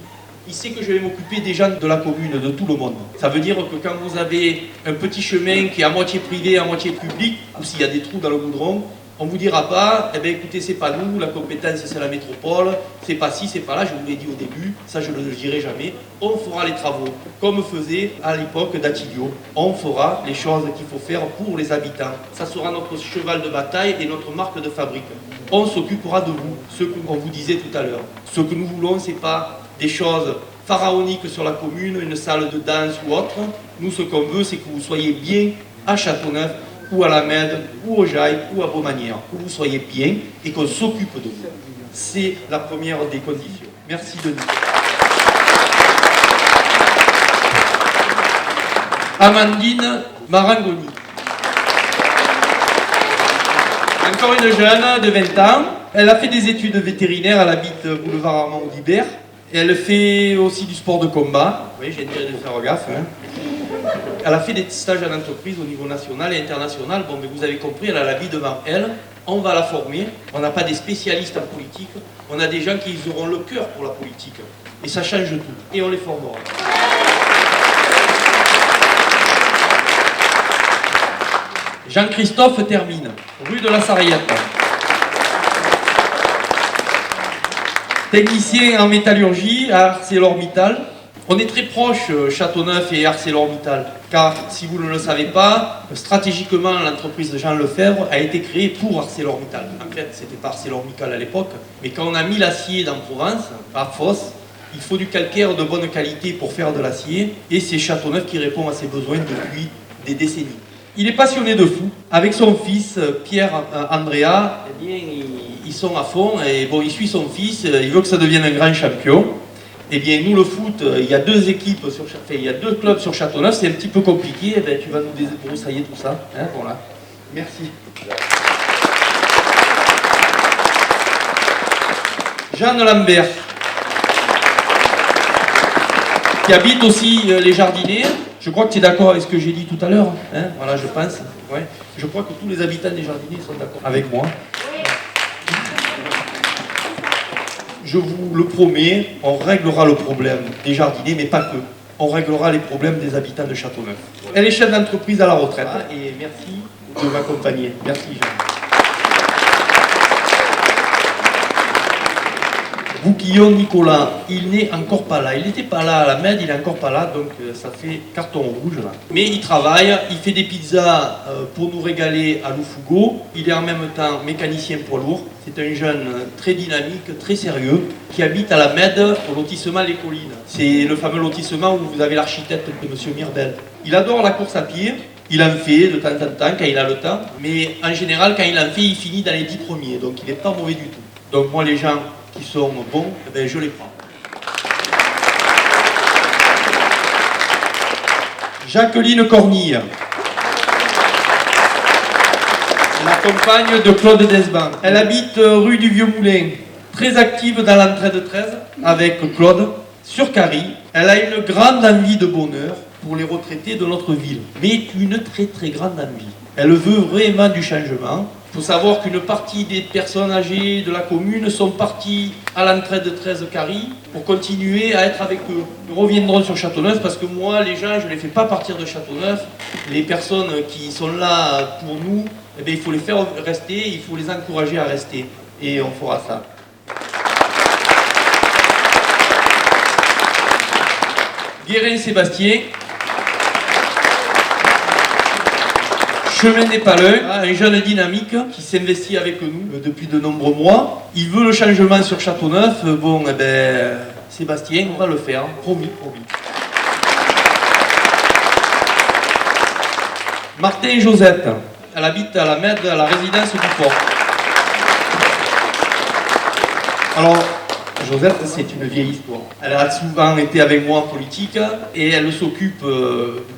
Il sait que je vais m'occuper des gens de la commune, de tout le monde. Ça veut dire que quand vous avez un petit chemin qui est à moitié privé, à moitié public, ou s'il y a des trous dans le goudron, on ne vous dira pas, eh bien écoutez, c'est pas nous, la compétence c'est la métropole, c'est pas ci, c'est pas là, je vous l'ai dit au début, ça je ne le dirai jamais. On fera les travaux, comme faisait à l'époque Datilio. On fera les choses qu'il faut faire pour les habitants. Ça sera notre cheval de bataille et notre marque de fabrique. On s'occupera de vous, ce qu'on vous disait tout à l'heure. Ce que nous voulons, c'est pas des choses pharaoniques sur la commune, une salle de danse ou autre. Nous, ce qu'on veut, c'est que vous soyez bien à Châteauneuf, ou à la Mède, ou au Jaille, ou à Beaumanière. Que vous soyez bien et qu'on s'occupe de vous. C'est la première des conditions. Merci Denis. Amandine Marangoni. Encore une jeune de 20 ans. Elle a fait des études vétérinaires, elle habite boulevard Armand Audibert. Et elle fait aussi du sport de combat. Oui, j'ai intérêt de faire gaffe. Hein. Elle a fait des stages en entreprise au niveau national et international. Bon, mais vous avez compris, elle a la vie devant elle. On va la former. On n'a pas des spécialistes en politique. On a des gens qui auront le cœur pour la politique. Et ça change tout. Et on les formera. Jean-Christophe termine, rue de la Sarriette. Technicien en métallurgie à ArcelorMittal. On est très proche, Châteauneuf et ArcelorMittal, car si vous ne le savez pas, stratégiquement l'entreprise de Jean Lefebvre a été créée pour ArcelorMittal. En fait, c'était pas ArcelorMittal à l'époque, mais quand on a mis l'acier dans Provence, à Fos, il faut du calcaire de bonne qualité pour faire de l'acier, et c'est Châteauneuf qui répond à ses besoins depuis des décennies. Il est passionné de foot. Avec son fils, Pierre Andrea, eh bien, ils sont à fond, et bon, il suit son fils, il veut que ça devienne un grand champion. Eh bien, nous, le foot, il y a deux équipes, il y a deux clubs sur Châteauneuf, c'est un petit peu compliqué, eh bien, tu vas nous débroussailler tout ça. Hein, voilà. Merci. Jeanne Lambert, qui habite aussi les Jardiniers. Je crois que tu es d'accord avec ce que j'ai dit tout à l'heure. Hein, voilà, je pense. Ouais. Je crois que tous les habitants des Jardiniers sont d'accord avec moi. Je vous le promets, on réglera le problème des jardiniers, mais pas que. On réglera les problèmes des habitants de Châteauneuf. Elle est chef d'entreprise à la retraite. Et merci de m'accompagner. Merci, Jean. Bouquillon Nicolas, il n'est encore pas là. Il n'était pas là à la Med, il est encore pas là, donc ça fait carton rouge là. Mais il travaille, il fait des pizzas pour nous régaler à Loufugo. Il est en même temps mécanicien poids lourd. C'est un jeune très dynamique, très sérieux, qui habite à la Med, au lotissement Les Collines. C'est le fameux lotissement où vous avez l'architecte de M. Mirbel. Il adore la course à pied. Il en fait de temps en temps quand il a le temps, mais en général quand il en fait, il finit dans les 10 premiers, donc il n'est pas mauvais du tout. Donc moi les gens qui sont bons, eh ben, je les prends. Jacqueline Cornille, la compagne de Claude Desban. Elle habite rue du Vieux Moulin, très active dans l'entraide 13 avec Claude, sur Carrie. Elle a une grande envie de bonheur pour les retraités de notre ville, mais une très très grande envie. Elle veut vraiment du changement. Il faut savoir qu'une partie des personnes âgées de la commune sont parties à l'entraide 13 Carrie pour continuer à être avec eux. Nous reviendrons sur Châteauneuf parce que moi, les gens, je ne les fais pas partir de Châteauneuf. Les personnes qui sont là pour nous, eh bien, il faut les faire rester, il faut les encourager à rester. Et on fera ça. Guérin-Sébastien, Chemin des Paleux, un jeune dynamique qui s'investit avec nous depuis de nombreux mois. Il veut le changement sur Châteauneuf. Bon, eh ben, Sébastien, on va le faire, promis, promis. Martin et Josette, elle habite à la Med, à la résidence du port. Alors, Josette, c'est une vieille histoire. Elle a souvent été avec moi en politique et elle s'occupe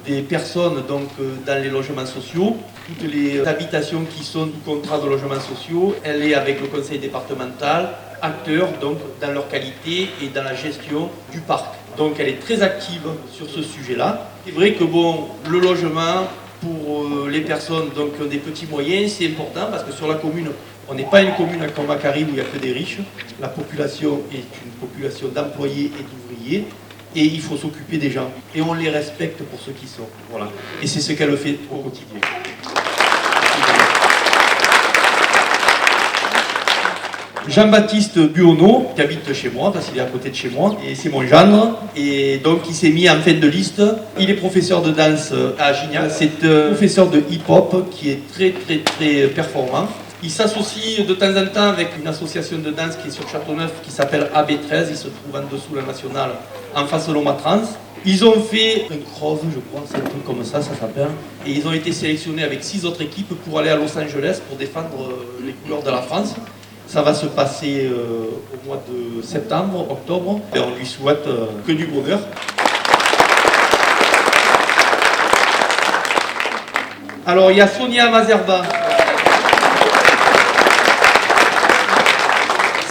des personnes donc, dans les logements sociaux. Toutes les habitations qui sont du contrat de logements sociaux, elle est avec le conseil départemental, acteur donc, dans leur qualité et dans la gestion du parc. Donc elle est très active sur ce sujet-là. C'est vrai que bon, le logement pour les personnes donc, qui ont des petits moyens, c'est important parce que sur la commune, on n'est pas une commune comme à Carrie où il n'y a que des riches. La population est une population d'employés et d'ouvriers. Et il faut s'occuper des gens. Et on les respecte pour ceux qui sont. Voilà. Et c'est ce qu'elle fait au quotidien. Jean-Baptiste Buonneau, qui habite chez moi, parce qu'il est à côté de chez moi, et c'est mon gendre, et donc il s'est mis en fin de liste. Il est professeur de danse à Gignac, c'est un professeur de hip-hop qui est très très très performant. Il s'associe de temps en temps avec une association de danse qui est sur Châteauneuf, qui s'appelle AB13, il se trouve en dessous la Nationale, en face de l'Omatrans. Ils ont fait un cross, je crois, c'est un truc comme ça s'appelle, et ils ont été sélectionnés avec 6 autres équipes pour aller à Los Angeles pour défendre les couleurs de la France. Ça va se passer au mois de septembre, octobre, et on lui souhaite que du bonheur. Alors il y a Sonia Mazerba.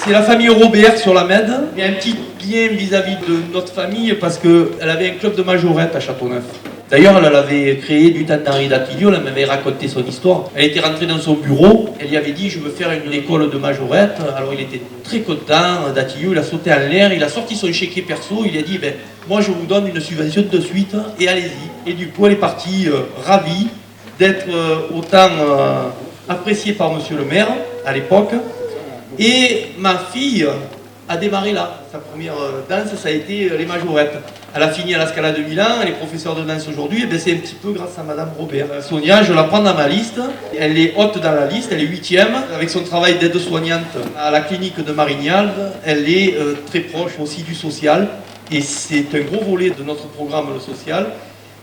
C'est la famille Robert sur la Med. Il y a un petit lien vis-à-vis de notre famille parce qu'elle avait un club de majorette à Châteauneuf. D'ailleurs, elle l'avait créé du temps d'Henri Datilio, elle m'avait raconté son histoire. Elle était rentrée dans son bureau, elle lui avait dit « je veux faire une école de majorette ». Alors il était très content, Datilio, il a sauté en l'air, il a sorti son chéquier perso, il a dit ben, « moi je vous donne une subvention de suite et allez-y ». Et du coup, elle est partie ravie d'être autant appréciée par monsieur le maire à l'époque. Et ma fille a démarré là. Sa première danse, ça a été les majorettes. Elle a fini à la Scala de Milan, elle est professeure de danse aujourd'hui, et bien c'est un petit peu grâce à Madame Robert. Sonia, je la prends dans ma liste, elle est haute dans la liste, elle est 8e, avec son travail d'aide-soignante à la clinique de Marignal, elle est très proche aussi du social, et c'est un gros volet de notre programme le social.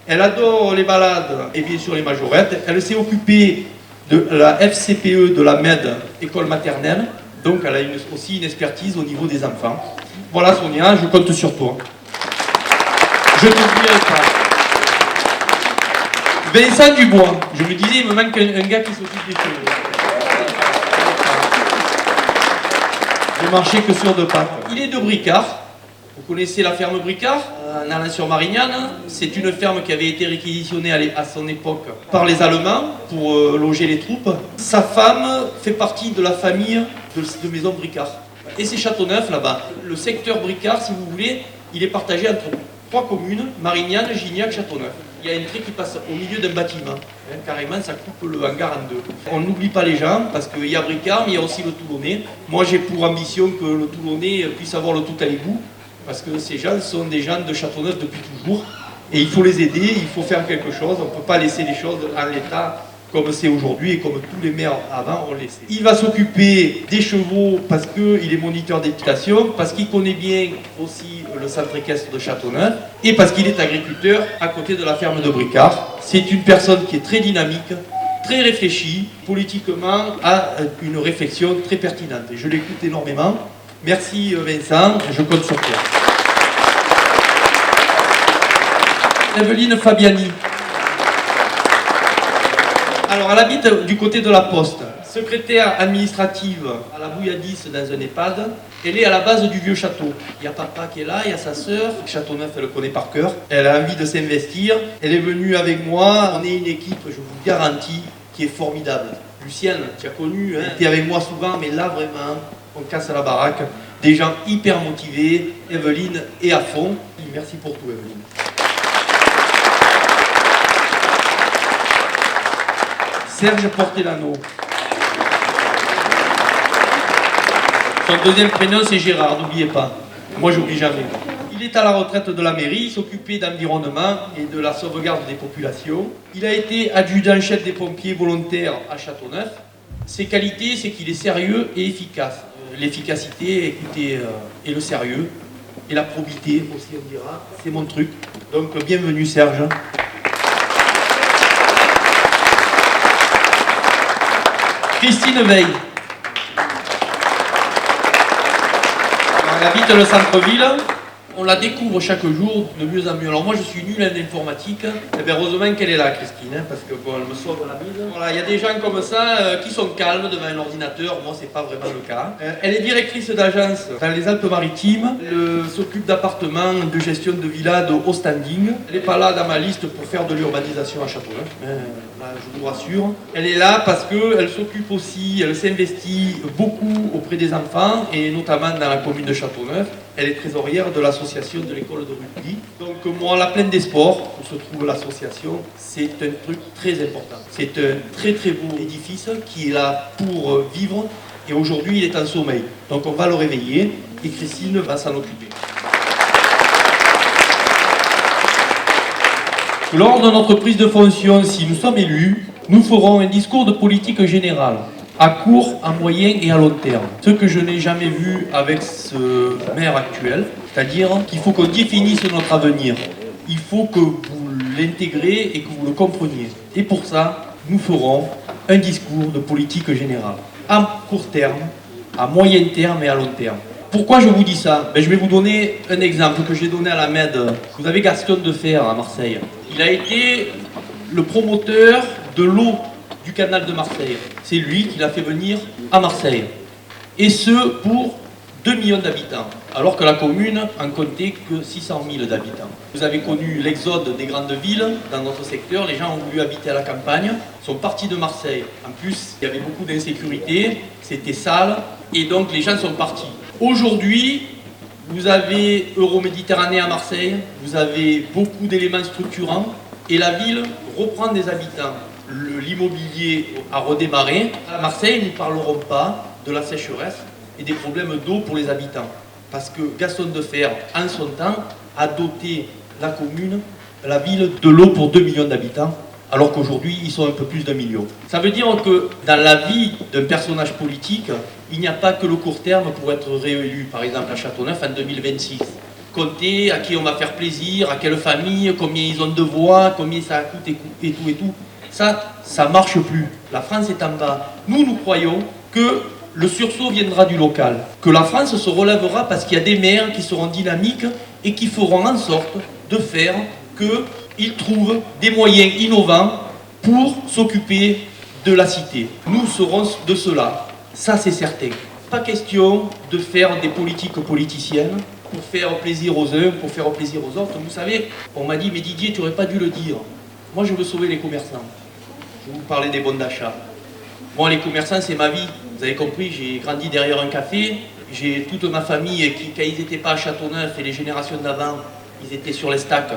Elle adore les balades et bien sûr les majorettes, elle s'est occupée de la FCPE de la Med, école maternelle, donc elle a aussi une expertise au niveau des enfants. Voilà Sonia, je compte sur toi. Je t'oublierai pas. Vincent Dubois, je me disais, il me manque un gars qui s'occupe des cheveux. Je marchais que sur 2 pattes. Il est de Bricard. Vous connaissez la ferme Bricard, en allant sur Marignane. C'est une ferme qui avait été réquisitionnée à son époque par les Allemands pour loger les troupes. Sa femme fait partie de la famille de Maison Bricard. Et c'est Châteauneuf là-bas. Le secteur Bricard, si vous voulez, il est partagé entre 3 communes, Marignane, Gignac, Châteauneuf. il y a un trait qui passe au milieu d'un bâtiment. Carrément, ça coupe le hangar en deux. On n'oublie pas les gens, parce qu'il y a Bricard, mais il y a aussi le Toulonnais. Moi, j'ai pour ambition que le Toulonnais puisse avoir le tout à l'égout, parce que ces gens sont des gens de Châteauneuf depuis toujours. Et il faut les aider, il faut faire quelque chose. On ne peut pas laisser les choses en l'état comme c'est aujourd'hui et comme tous les maires avant ont laissé. Il va s'occuper des chevaux parce qu'il est moniteur d'équitation, parce qu'il connaît bien aussi le centre équestre de Châteauneuf et parce qu'il est agriculteur à côté de la ferme de Bricard. C'est une personne qui est très dynamique, très réfléchie, politiquement a une réflexion très pertinente. Et je l'écoute énormément. Merci Vincent, je compte sur toi. Evelyne Fabiani. Alors, elle habite du côté de la Poste, secrétaire administrative à la Bouilladis dans un EHPAD. Elle est à la base du vieux château. Il y a papa qui est là, il y a sa sœur. Châteauneuf, elle le connaît par cœur. Elle a envie de s'investir. Elle est venue avec moi. On est une équipe, je vous garantis, qui est formidable. Lucienne, tu as connu, tu es avec moi souvent, mais là vraiment, on casse la baraque. Des gens hyper motivés. Evelyne est à fond. Merci pour tout, Evelyne. Serge Portellano. Son deuxième prénom c'est Gérard, n'oubliez pas. Moi j'oublie jamais. Il est à la retraite de la mairie, il s'occupait d'environnement et de la sauvegarde des populations. Il a été adjudant-chef des pompiers volontaires à Châteauneuf. Ses qualités, c'est qu'il est sérieux et efficace. L'efficacité, écoutez, et le sérieux, et la probité aussi on dira, c'est mon truc. Donc bienvenue Serge. Christine Veil. Elle habite le centre-ville. On la découvre chaque jour de mieux en mieux. Alors moi je suis nul en informatique. Et bien heureusement qu'elle est là Christine, parce que bon, elle me sauve la mise. Voilà, il y a des gens comme ça qui sont calmes devant un ordinateur. Moi c'est pas vraiment le cas. Elle est directrice d'agence dans les Alpes-Maritimes. Elle s'occupe d'appartements, de gestion de villas de haut standing. Elle n'est pas là dans ma liste pour faire de l'urbanisation à Châteauneuf. Là, je vous rassure. Elle est là parce qu'elle s'occupe aussi, elle s'investit beaucoup auprès des enfants et notamment dans la commune de Châteauneuf. Elle est trésorière de l'association de l'école de rugby. Donc moi, la Plaine des Sports, où se trouve l'association, c'est un truc très important. C'est un très très beau édifice qui est là pour vivre et aujourd'hui il est en sommeil. Donc on va le réveiller et Christine va s'en occuper. Lors de notre prise de fonction, si nous sommes élus, nous ferons un discours de politique générale, à court, à moyen et à long terme. Ce que je n'ai jamais vu avec ce maire actuel, c'est-à-dire qu'il faut qu'on définisse notre avenir. Il faut que vous l'intégrez et que vous le compreniez. Et pour ça, nous ferons un discours de politique générale, à court terme, à moyen terme et à long terme. Pourquoi je vous dis ça? Je vais vous donner un exemple que j'ai donné à la MED. Vous avez Gaston Defer à Marseille. Il a été le promoteur de l'eau du canal de Marseille. C'est lui qui l'a fait venir à Marseille. Et ce, pour 2 millions d'habitants, alors que la commune en comptait que 600 000 d'habitants. Vous avez connu l'exode des grandes villes dans notre secteur. Les gens ont voulu habiter à la campagne, sont partis de Marseille. En plus, il y avait beaucoup d'insécurité, c'était sale, et donc les gens sont partis. Aujourd'hui, vous avez Euroméditerranée à Marseille, vous avez beaucoup d'éléments structurants et la ville reprend des habitants. L'immobilier a redémarré. À Marseille, nous ne parlerons pas de la sécheresse et des problèmes d'eau pour les habitants. Parce que Gaston Defer, en son temps, a doté la commune, la ville, de l'eau pour 2 millions d'habitants, alors qu'aujourd'hui, ils sont un peu plus d'1 million. Ça veut dire que dans la vie d'un personnage politique, il n'y a pas que le court terme pour être réélu, par exemple à Châteauneuf en 2026. Compter à qui on va faire plaisir, à quelle famille, combien ils ont de voix, combien ça coûte et tout. Ça marche plus. La France est en bas. Nous croyons que le sursaut viendra du local, que la France se relèvera parce qu'il y a des maires qui seront dynamiques et qui feront en sorte de faire qu'ils trouvent des moyens innovants pour s'occuper de la cité. Nous serons de cela, ça c'est certain. Pas question de faire des politiques politiciennes pour faire plaisir aux uns, pour faire plaisir aux autres. Vous savez, on m'a dit, mais Didier, tu n'aurais pas dû le dire. Moi, je veux sauver les commerçants. Je vous parlais des bons d'achat. Moi, les commerçants, c'est ma vie. Vous avez compris, j'ai grandi derrière un café. J'ai toute ma famille qui, quand ils n'étaient pas à Châteauneuf et les générations d'avant, ils étaient sur les stacks.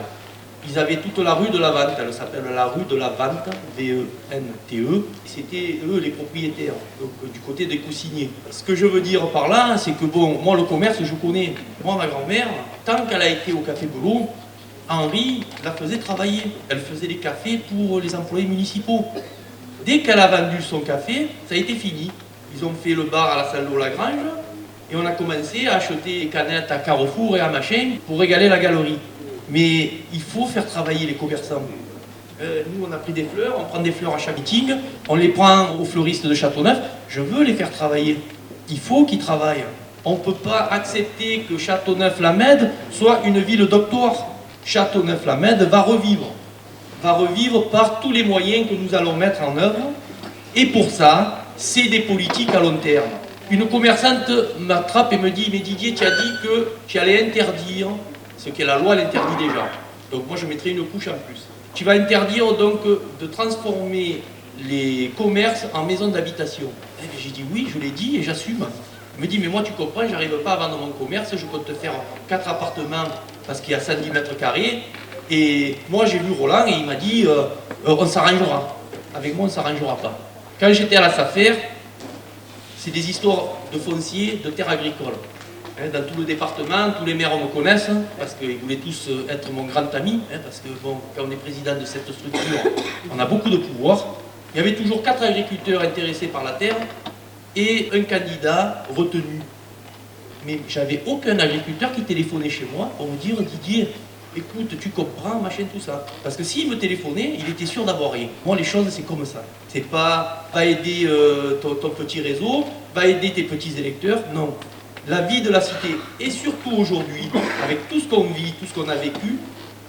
Ils avaient toute la rue de la Vente, elle s'appelle la rue de la Vente, V-E-N-T-E. C'était eux les propriétaires, donc du côté des Coussiniers. Ce que je veux dire par là, c'est que bon, moi le commerce je connais. Moi ma grand-mère, tant qu'elle a été au Café Belot, Henri la faisait travailler. Elle faisait les cafés pour les employés municipaux. Dès qu'elle a vendu son café, ça a été fini. Ils ont fait le bar à la salle de Lagrange et on a commencé à acheter les canettes à Carrefour et à machin pour régaler la galerie. Mais il faut faire travailler les commerçants. Nous, on a pris des fleurs, on prend des fleurs à chaque meeting, on les prend aux fleuristes de Châteauneuf. Je veux les faire travailler. Il faut qu'ils travaillent. On ne peut pas accepter que Châteauneuf-la-Mède soit une ville doctoire. Châteauneuf-la-Mède va revivre par tous les moyens que nous allons mettre en œuvre. Et pour ça, c'est des politiques à long terme. Une commerçante m'attrape et me dit « Mais Didier, tu as dit que tu allais interdire ce que la loi l'interdit déjà. Donc moi je mettrai une couche en plus. Tu vas interdire donc de transformer les commerces en maisons d'habitation. » J'ai dit oui, je l'ai dit et j'assume. Il me dit mais moi tu comprends, j'arrive pas à vendre mon commerce, je compte te faire 4 appartements parce qu'il y a 110 mètres carrés. Et moi j'ai vu Roland et il m'a dit on s'arrangera. Avec moi on s'arrangera pas. Quand j'étais à la SAFER, c'est des histoires de foncier, de terres agricoles. Dans tout le département, tous les maires me connaissent, parce qu'ils voulaient tous être mon grand ami, parce que bon, quand on est président de cette structure, on a beaucoup de pouvoir. Il y avait toujours 4 agriculteurs intéressés par la terre et un candidat retenu. Mais j'avais aucun agriculteur qui téléphonait chez moi pour me dire « Didier, écoute, tu comprends, machin, tout ça. » Parce que s'il me téléphonait, il était sûr d'avoir rien. Moi, les choses, c'est comme ça. C'est pas « va aider ton petit réseau, va aider tes petits électeurs », non. La vie de la cité, et surtout aujourd'hui, avec tout ce qu'on vit, tout ce qu'on a vécu,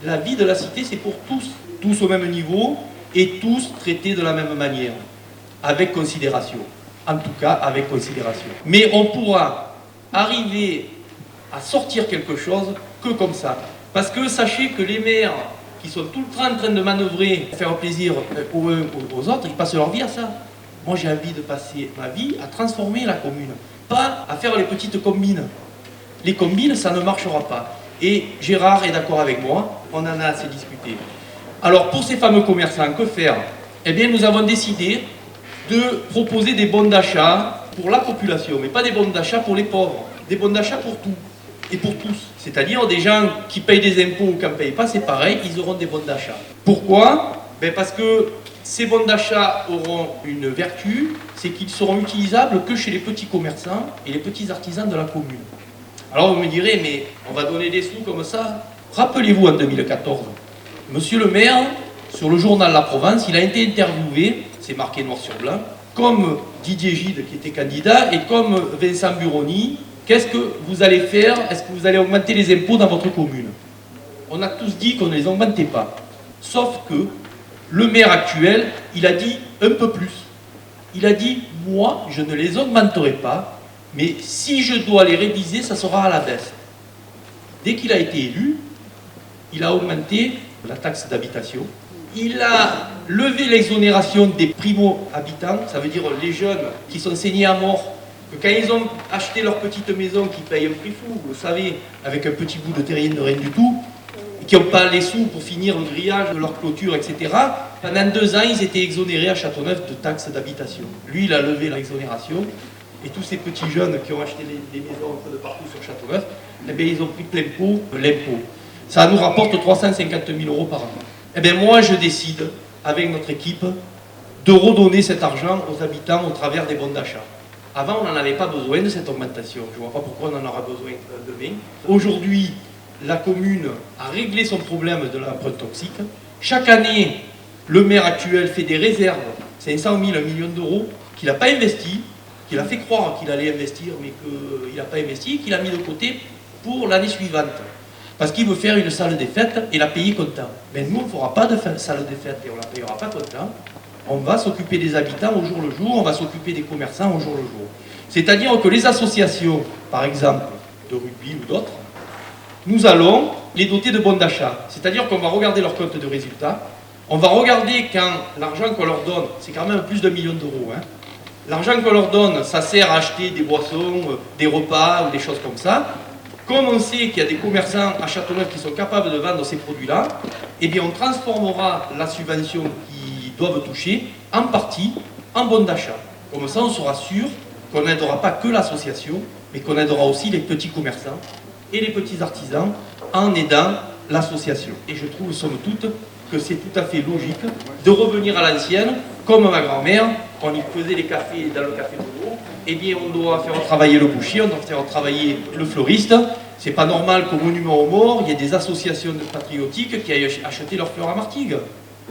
la vie de la cité, c'est pour tous. Tous au même niveau, et tous traités de la même manière. Avec considération. En tout cas, avec considération. Mais on pourra arriver à sortir quelque chose que comme ça. Parce que sachez que les maires qui sont tout le temps en train de manœuvrer, faire plaisir aux uns aux autres, ils passent leur vie à ça. Moi, j'ai envie de passer ma vie à transformer la commune. Pas à faire les petites combines. Les combines, ça ne marchera pas. Et Gérard est d'accord avec moi, on en a assez discuté. Alors pour ces fameux commerçants, que faire? Eh bien nous avons décidé de proposer des bons d'achat pour la population, mais pas des bons d'achat pour les pauvres, des bons d'achat pour tout et pour tous. C'est-à-dire des gens qui payent des impôts ou qui n'en payent pas, c'est pareil, ils auront des bons d'achat. Pourquoi? Parce que ces bons d'achat auront une vertu, c'est qu'ils seront utilisables que chez les petits commerçants et les petits artisans de la commune. Alors vous me direz, mais on va donner des sous comme ça? Rappelez-vous en 2014, monsieur le maire, sur le journal La Provence, il a été interviewé, c'est marqué noir sur blanc, comme Didier Gide qui était candidat et comme Vincent Buroni. Qu'est-ce que vous allez faire? Est-ce que vous allez augmenter les impôts dans votre commune? On a tous dit qu'on ne les augmentait pas. Sauf que le maire actuel, il a dit un peu plus. Il a dit, moi, je ne les augmenterai pas, mais si je dois les réviser, ça sera à la baisse. Dès qu'il a été élu, il a augmenté la taxe d'habitation. Il a levé l'exonération des primo-habitants, ça veut dire les jeunes qui sont saignés à mort, que quand ils ont acheté leur petite maison, qui payent un prix fou, vous le savez, avec un petit bout de terrien de rien du tout, et qui n'ont pas les sous pour finir le grillage de leur clôture, etc. Pendant 2 ans, ils étaient exonérés à Châteauneuf de taxes d'habitation. Lui, il a levé l'exonération, et tous ces petits jeunes qui ont acheté des maisons un peu de partout sur Châteauneuf, eh bien, ils ont pris plein pot l'impôt. Ça nous rapporte 350 000 € par an. Eh bien, moi, je décide, avec notre équipe, de redonner cet argent aux habitants au travers des bons d'achat. Avant, on n'en avait pas besoin de cette augmentation. Je ne vois pas pourquoi on en aura besoin demain. Aujourd'hui, la commune a réglé son problème de l'empreinte toxique. Chaque année, le maire actuel fait des réserves, 500 000, 1 million d'euros, qu'il n'a pas investi, qu'il a fait croire qu'il allait investir, mais qu'il n'a pas investi, qu'il a mis de côté pour l'année suivante. Parce qu'il veut faire une salle des fêtes et la payer comptant. Mais nous, on ne fera pas de salle des fêtes et on ne la payera pas comptant. On va s'occuper des habitants au jour le jour, on va s'occuper des commerçants au jour le jour. C'est-à-dire que les associations, par exemple, de rugby ou d'autres, nous allons les doter de bons d'achat. C'est-à-dire qu'on va regarder leur compte de résultats, on va regarder quand l'argent qu'on leur donne, c'est quand même plus d'1 million d'euros. L'argent qu'on leur donne, ça sert à acheter des boissons, des repas ou des choses comme ça. Comme on sait qu'il y a des commerçants à Châteauneuf qui sont capables de vendre ces produits-là, eh bien on transformera la subvention qu'ils doivent toucher en partie en bon d'achat. Comme ça, on sera sûr qu'on n'aidera pas que l'association, mais qu'on aidera aussi les petits commerçants et les petits artisans en aidant l'association. Et je trouve, somme toute, que c'est tout à fait logique de revenir à l'ancienne, comme ma grand-mère, quand il faisait les cafés dans le café de l'eau, eh bien on doit faire travailler le boucher, on doit faire travailler le fleuriste. C'est pas normal qu'au monument aux morts, il y ait des associations patriotiques qui aillent acheter leurs fleurs à Martigues.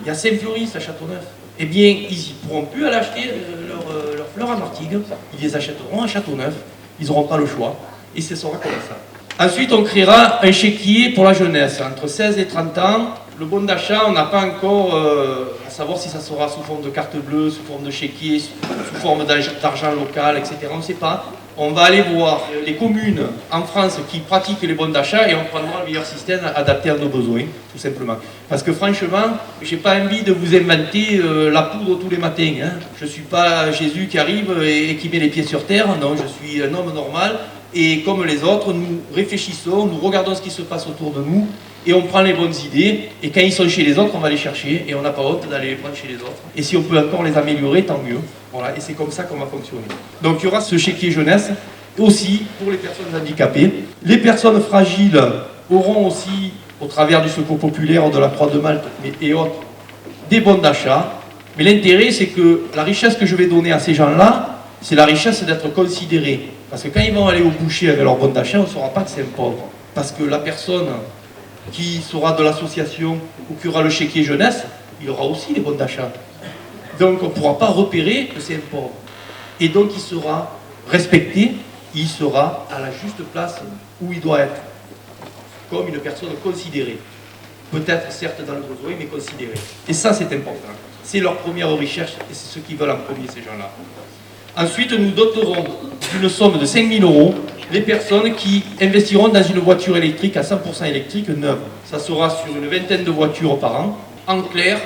Il y a 5 fleuristes à Châteauneuf. Eh bien, ils ne pourront plus aller acheter leurs fleurs à Martigues. Ils les achèteront à Châteauneuf. Ils n'auront pas le choix. Et ce sera comme ça. Ensuite, on créera un chéquier pour la jeunesse. Entre 16 et 30 ans, le bon d'achat, on n'a pas encore à savoir si ça sera sous forme de carte bleue, sous forme de chéquier, sous forme d'argent local, etc. On ne sait pas. On va aller voir les communes en France qui pratiquent les bons d'achat et on prendra le meilleur système adapté à nos besoins, tout simplement. Parce que franchement, je n'ai pas envie de vous inventer la poudre tous les matins. Hein. Je ne suis pas Jésus qui arrive et qui met les pieds sur terre. Non, je suis un homme normal. Et comme les autres, nous réfléchissons, nous regardons ce qui se passe autour de nous et on prend les bonnes idées. Et quand ils sont chez les autres, on va les chercher et on n'a pas honte d'aller les prendre chez les autres. Et si on peut encore les améliorer, tant mieux. Voilà, et c'est comme ça qu'on va fonctionner. Donc il y aura ce chéquier jeunesse aussi pour les personnes handicapées. Les personnes fragiles auront aussi, au travers du Secours populaire, de la Croix de Malte et autres, des bons d'achat. Mais l'intérêt, c'est que la richesse que je vais donner à ces gens-là, c'est la richesse d'être considérés. Parce que quand ils vont aller au boucher avec leur bon d'achat, on ne saura pas que c'est un pauvre. Parce que la personne qui sera de l'association ou qui aura le chéquier jeunesse, il aura aussi les bons d'achat. Donc on ne pourra pas repérer que c'est un pauvre. Et donc il sera respecté, il sera à la juste place où il doit être. Comme une personne considérée. Peut-être certes dans le besoin, mais considérée. Et ça c'est important. C'est leur première recherche et c'est ce qu'ils veulent en premier, ces gens-là. Ensuite, nous doterons d'une somme de 5 000 € les personnes qui investiront dans une voiture électrique à 100% électrique neuve. Ça sera sur une vingtaine de voitures par an. En clair,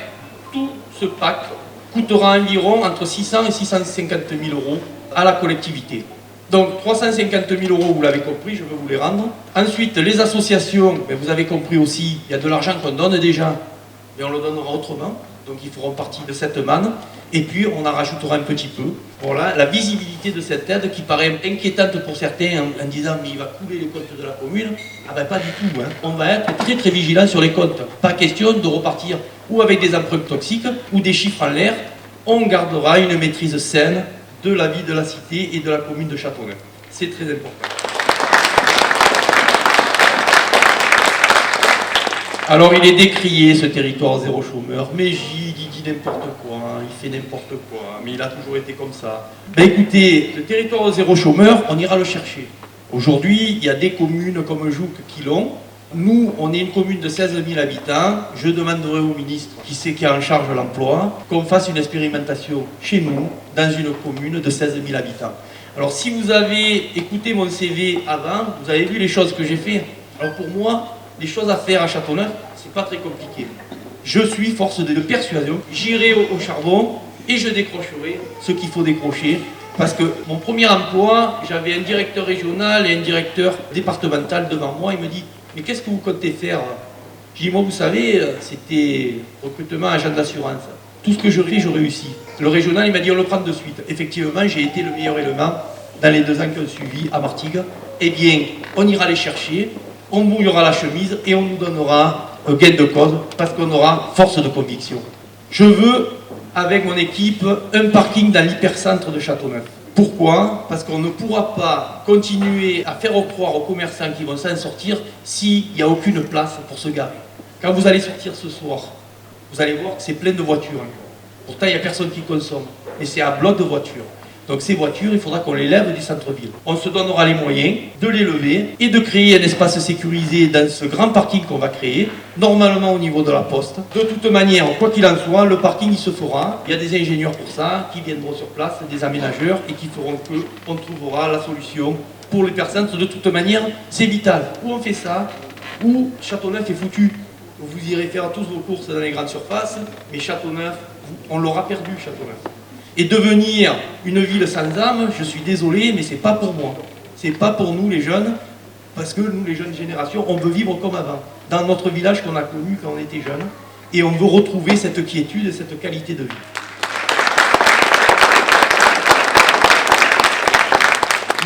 tout ce pack coûtera environ entre 600 et 650 000 € à la collectivité. Donc 350 000 €, vous l'avez compris, je veux vous les rendre. Ensuite, les associations, vous avez compris aussi, il y a de l'argent qu'on donne déjà, mais on le donnera autrement. Donc ils feront partie de cette manne. Et puis on en rajoutera un petit peu. Voilà, la visibilité de cette aide qui paraît inquiétante pour certains en disant mais il va couler les comptes de la commune. Ah ben pas du tout, hein. On va être très très vigilant sur les comptes. Pas question de repartir ou avec des emprunts toxiques ou des chiffres en l'air. On gardera une maîtrise saine de la vie de la cité et de la commune de Châteauneuf. C'est très important. Alors il est décrié ce territoire zéro chômeur, mais Gilles il dit n'importe quoi, il fait n'importe quoi, mais il a toujours été comme ça. Ben écoutez, le territoire zéro chômeur, on ira le chercher. Aujourd'hui, il y a des communes comme Jouques qui l'ont. Nous, on est une commune de 16 000 habitants. Je demanderai au ministre, qui est en charge de l'emploi, qu'on fasse une expérimentation chez nous, dans une commune de 16 000 habitants. Alors si vous avez écouté mon CV avant, vous avez vu les choses que j'ai fait. Alors pour moi, les choses à faire à Châteauneuf, c'est pas très compliqué. Je suis force de persuasion, j'irai au charbon et je décrocherai ce qu'il faut décrocher. Parce que mon premier emploi, j'avais un directeur régional et un directeur départemental devant moi. Il me dit, mais qu'est-ce que vous comptez faire? Je dis, moi vous savez, c'était recrutement agent d'assurance. Tout ce que je fais, je réussis. Le régional, il m'a dit, on le prend de suite. Effectivement, j'ai été le meilleur élément dans les 2 ans qui ont suivi à Martigues. Eh bien, on ira les chercher. On mouillera la chemise et on nous donnera gain de cause parce qu'on aura force de conviction. Je veux, avec mon équipe, un parking dans l'hypercentre de Châteauneuf. Pourquoi? Parce qu'on ne pourra pas continuer à faire croire aux commerçants qui vont s'en sortir s'il n'y a aucune place pour se garer. Quand vous allez sortir ce soir, vous allez voir que c'est plein de voitures. Pourtant, il n'y a personne qui consomme. Mais c'est à bloc de voitures. Donc ces voitures, il faudra qu'on les lève du centre-ville. On se donnera les moyens de les lever et de créer un espace sécurisé dans ce grand parking qu'on va créer, normalement au niveau de la poste. De toute manière, quoi qu'il en soit, le parking il se fera. Il y a des ingénieurs pour ça, qui viendront sur place, des aménageurs, et qui feront qu'on trouvera la solution pour les personnes. De toute manière, c'est vital. Ou on fait ça, ou Châteauneuf est foutu. Vous irez faire tous vos courses dans les grandes surfaces, mais Châteauneuf, on l'aura perdu, Châteauneuf. Et devenir une ville sans âme, je suis désolé, mais c'est pas pour moi. C'est pas pour nous les jeunes. Parce que nous, les jeunes générations, on veut vivre comme avant, dans notre village qu'on a connu quand on était jeune, et on veut retrouver cette quiétude et cette qualité de vie.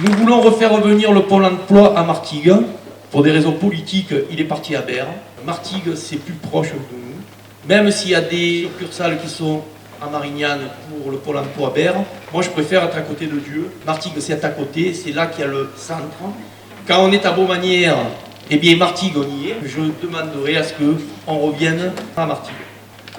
Nous voulons refaire revenir le pôle emploi à Martigues. Pour des raisons politiques, il est parti à Berre. Martigues, c'est plus proche de nous. Même s'il y a des succursales qui sont à Marignane pour le pôle emploi à Berre, moi je préfère être à côté de Dieu. Martigues, c'est à côté, c'est là qu'il y a le centre. Quand on est à Beaumanière, eh bien Martigues, on y est. Je demanderai à ce qu'on revienne à Martigues.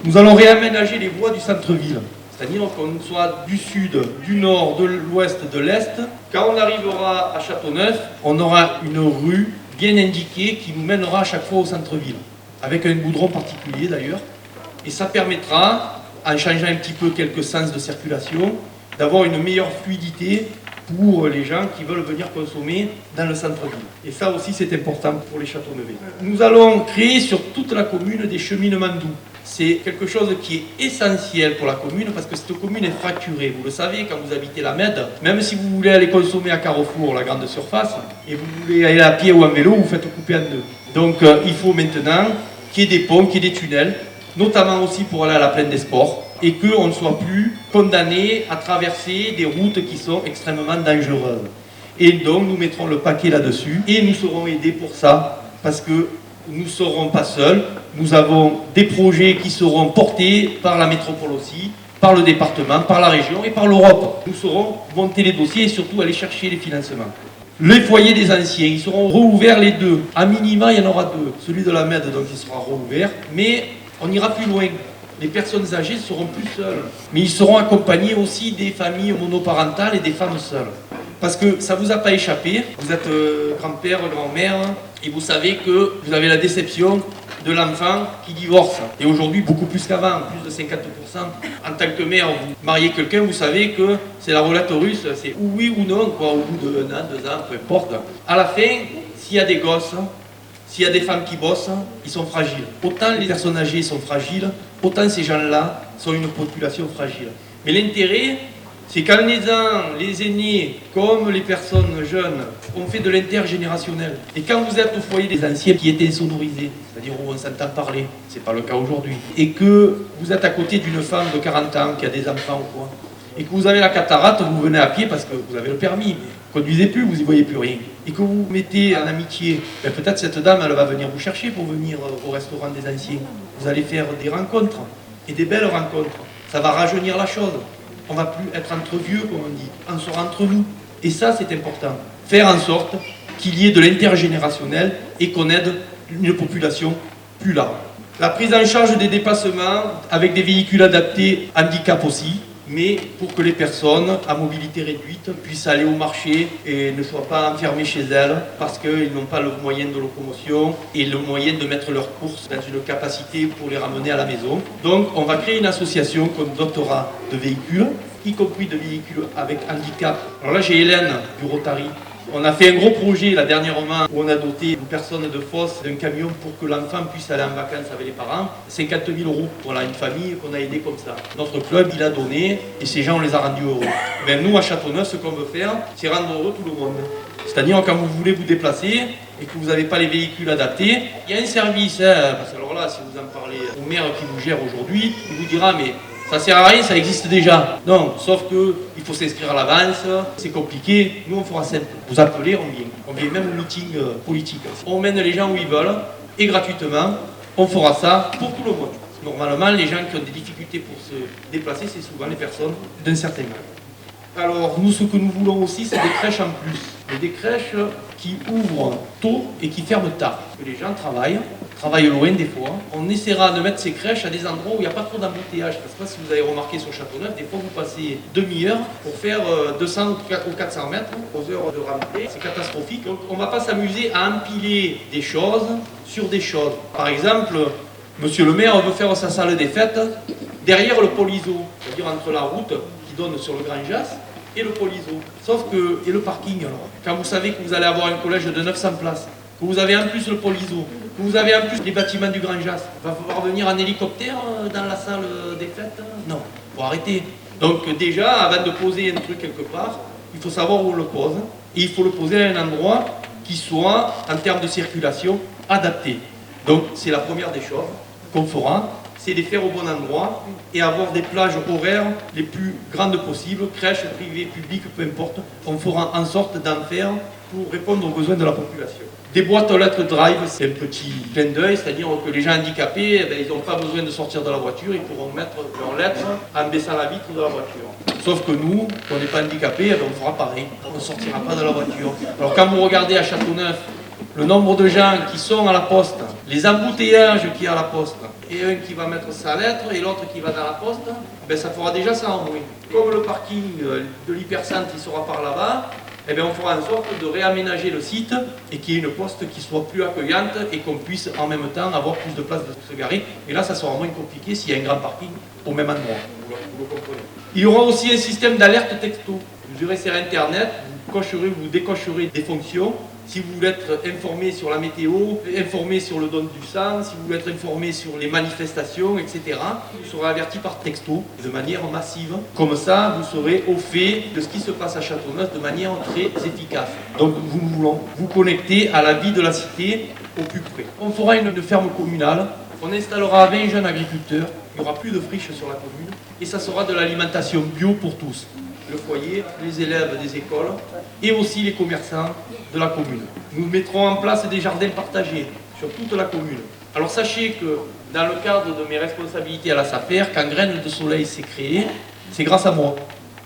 Nous allons réaménager les voies du centre-ville. C'est-à-dire qu'on soit du sud, du nord, de l'ouest, de l'est. Quand on arrivera à Châteauneuf, on aura une rue bien indiquée qui nous mènera à chaque fois au centre-ville, avec un goudron particulier d'ailleurs. Et ça permettra, en changeant un petit peu quelques sens de circulation, d'avoir une meilleure fluidité pour les gens qui veulent venir consommer dans le centre-ville. Et ça aussi c'est important pour les Châteauneuvais. Nous allons créer sur toute la commune des cheminements doux. C'est quelque chose qui est essentiel pour la commune parce que cette commune est fracturée. Vous le savez, quand vous habitez la Mède, même si vous voulez aller consommer à Carrefour, la grande surface, et vous voulez aller à pied ou en vélo, vous faites couper en deux. Donc il faut maintenant qu'il y ait des ponts, qu'il y ait des tunnels, notamment aussi pour aller à la plaine des sports, et qu'on ne soit plus condamné à traverser des routes qui sont extrêmement dangereuses. Et donc nous mettrons le paquet là-dessus, et nous serons aidés pour ça, parce que nous ne serons pas seuls, nous avons des projets qui seront portés par la métropole aussi, par le département, par la région et par l'Europe. Nous saurons monter les dossiers et surtout aller chercher les financements. Les foyers des anciens, ils seront rouverts les deux. À minima, il y en aura deux. Celui de la Mède, donc il sera rouvert, mais on ira plus loin. Les personnes âgées seront plus seules, mais ils seront accompagnés aussi des familles monoparentales et des femmes seules. Parce que ça ne vous a pas échappé, vous êtes grand-père, grand-mère, et vous savez que vous avez la déception de l'enfant qui divorce. Et aujourd'hui, beaucoup plus qu'avant, plus de 50%. En tant que mère, vous mariez quelqu'un, vous savez que c'est la roulette russe, c'est ou oui ou non, quoi, au bout de 1 an, 2 ans, peu importe. À la fin, s'il y a des gosses, s'il y a des femmes qui bossent, ils sont fragiles. Autant les personnes âgées sont fragiles, autant ces gens-là sont une population fragile. Mais l'intérêt, c'est qu'en aidant les aînés comme les personnes jeunes, on fait de l'intergénérationnel. Et quand vous êtes au foyer des anciens qui étaient insonorisés, c'est-à-dire où on s'entend parler, c'est pas le cas aujourd'hui, et que vous êtes à côté d'une femme de 40 ans qui a des enfants ou quoi, et que vous avez la cataracte, vous venez à pied parce que vous avez le permis, mais vous ne conduisez plus, vous n'y voyez plus rien, et que vous vous mettez en amitié, ben peut-être cette dame, elle va venir vous chercher pour venir au restaurant des anciens. Vous allez faire des rencontres, et des belles rencontres. Ça va rajeunir la chose. On ne va plus être entre vieux, comme on dit, on sera entre nous. Et ça, c'est important. Faire en sorte qu'il y ait de l'intergénérationnel et qu'on aide une population plus large. La prise en charge des déplacements avec des véhicules adaptés, handicap aussi, mais pour que les personnes à mobilité réduite puissent aller au marché et ne soient pas enfermées chez elles parce qu'ils n'ont pas le moyen de locomotion et le moyen de mettre leurs courses dans une capacité pour les ramener à la maison. Donc on va créer une association qu'on dotera de véhicules, y compris de véhicules avec handicap. Alors là j'ai Hélène du Rotary. On a fait un gros projet là dernièrement où on a doté une personne de fosse d'un camion pour que l'enfant puisse aller en vacances avec les parents. 50 000 €. Voilà, une famille qu'on a aidée comme ça. Notre club, il a donné et ces gens, on les a rendus heureux. Ben, nous, à Châteauneuf, ce qu'on veut faire, c'est rendre heureux tout le monde. C'est-à-dire, quand vous voulez vous déplacer et que vous n'avez pas les véhicules adaptés, il y a un service. Parce que alors là, si vous en parlez au maire qui vous gère aujourd'hui, il vous dira, mais ça sert à rien, ça existe déjà. Non, sauf que il faut s'inscrire à l'avance, c'est compliqué. Nous, on fera simple. Vous appelez, on vient. On vient même au meeting politique. On mène les gens où ils veulent et gratuitement. On fera ça pour tout le monde. Normalement, les gens qui ont des difficultés pour se déplacer, c'est souvent les personnes d'un certain âge. Alors, nous, ce que nous voulons aussi, c'est des crèches en plus. Mais des crèches qui ouvrent tôt et qui ferment tard. Que les gens travaillent loin des fois. On essaiera de mettre ces crèches à des endroits où il n'y a pas trop d'embouteillage. Parce que si vous avez remarqué sur Châteauneuf, des fois vous passez demi-heure pour faire 200 ou 400 mètres aux heures de rentrée. C'est catastrophique. Donc on ne va pas s'amuser à empiler des choses sur des choses. Par exemple, monsieur le maire veut faire sa salle des fêtes derrière le pôle ISO, c'est-à-dire entre la route qui donne sur le Grand Jas et le pôle ISO. Sauf que, et le parking alors, quand vous savez que vous allez avoir un collège de 900 places, que vous avez en plus le pôle ISO, que vous avez en plus les bâtiments du Grand Jas, il va falloir venir en hélicoptère dans la salle des fêtes? Non, il faut arrêter. Donc déjà, avant de poser un truc quelque part, il faut savoir où on le pose, et il faut le poser à un endroit qui soit, en termes de circulation, adapté. Donc c'est la première des choses qu'on fera, c'est les faire au bon endroit et avoir des plages horaires les plus grandes possibles, crèches, privées, publiques, peu importe. On fera en sorte d'en faire pour répondre aux besoins de la population. Des boîtes aux lettres drive, c'est un petit clin d'œil, c'est-à-dire que les gens handicapés, ils n'ont pas besoin de sortir de la voiture, ils pourront mettre leurs lettres en baissant la vitre de la voiture. Sauf que nous, on n'est pas handicapés, on fera pareil, on ne sortira pas de la voiture. Alors quand vous regardez à Châteauneuf, le nombre de gens qui sont à la poste, les embouteillages qu'il y a à la poste, et un qui va mettre sa lettre et l'autre qui va dans la poste, ça fera déjà ça en moins. Comme le parking de l'hypercentre il sera par là-bas, on fera en sorte de réaménager le site et qu'il y ait une poste qui soit plus accueillante et qu'on puisse en même temps avoir plus de place de se garer. Et là, ça sera moins compliqué s'il y a un grand parking au même endroit. Vous le comprenez. Il y aura aussi un système d'alerte texto. Vous irez sur Internet, vous décocherez des fonctions. Si vous voulez être informé sur la météo, informé sur le don du sang, si vous voulez être informé sur les manifestations, etc., vous serez averti par texto de manière massive. Comme ça, vous serez au fait de ce qui se passe à Châteauneuf de manière très efficace. Donc nous voulons vous connecter à la vie de la cité au plus près. On fera une ferme communale, on installera 20 jeunes agriculteurs, il n'y aura plus de friches sur la commune, et ça sera de l'alimentation bio pour tous. Le foyer, les élèves des écoles et aussi les commerçants de la commune. Nous mettrons en place des jardins partagés sur toute la commune. Alors sachez que dans le cadre de mes responsabilités à la SAPER, quand Graines de Soleil s'est créé, c'est grâce à moi.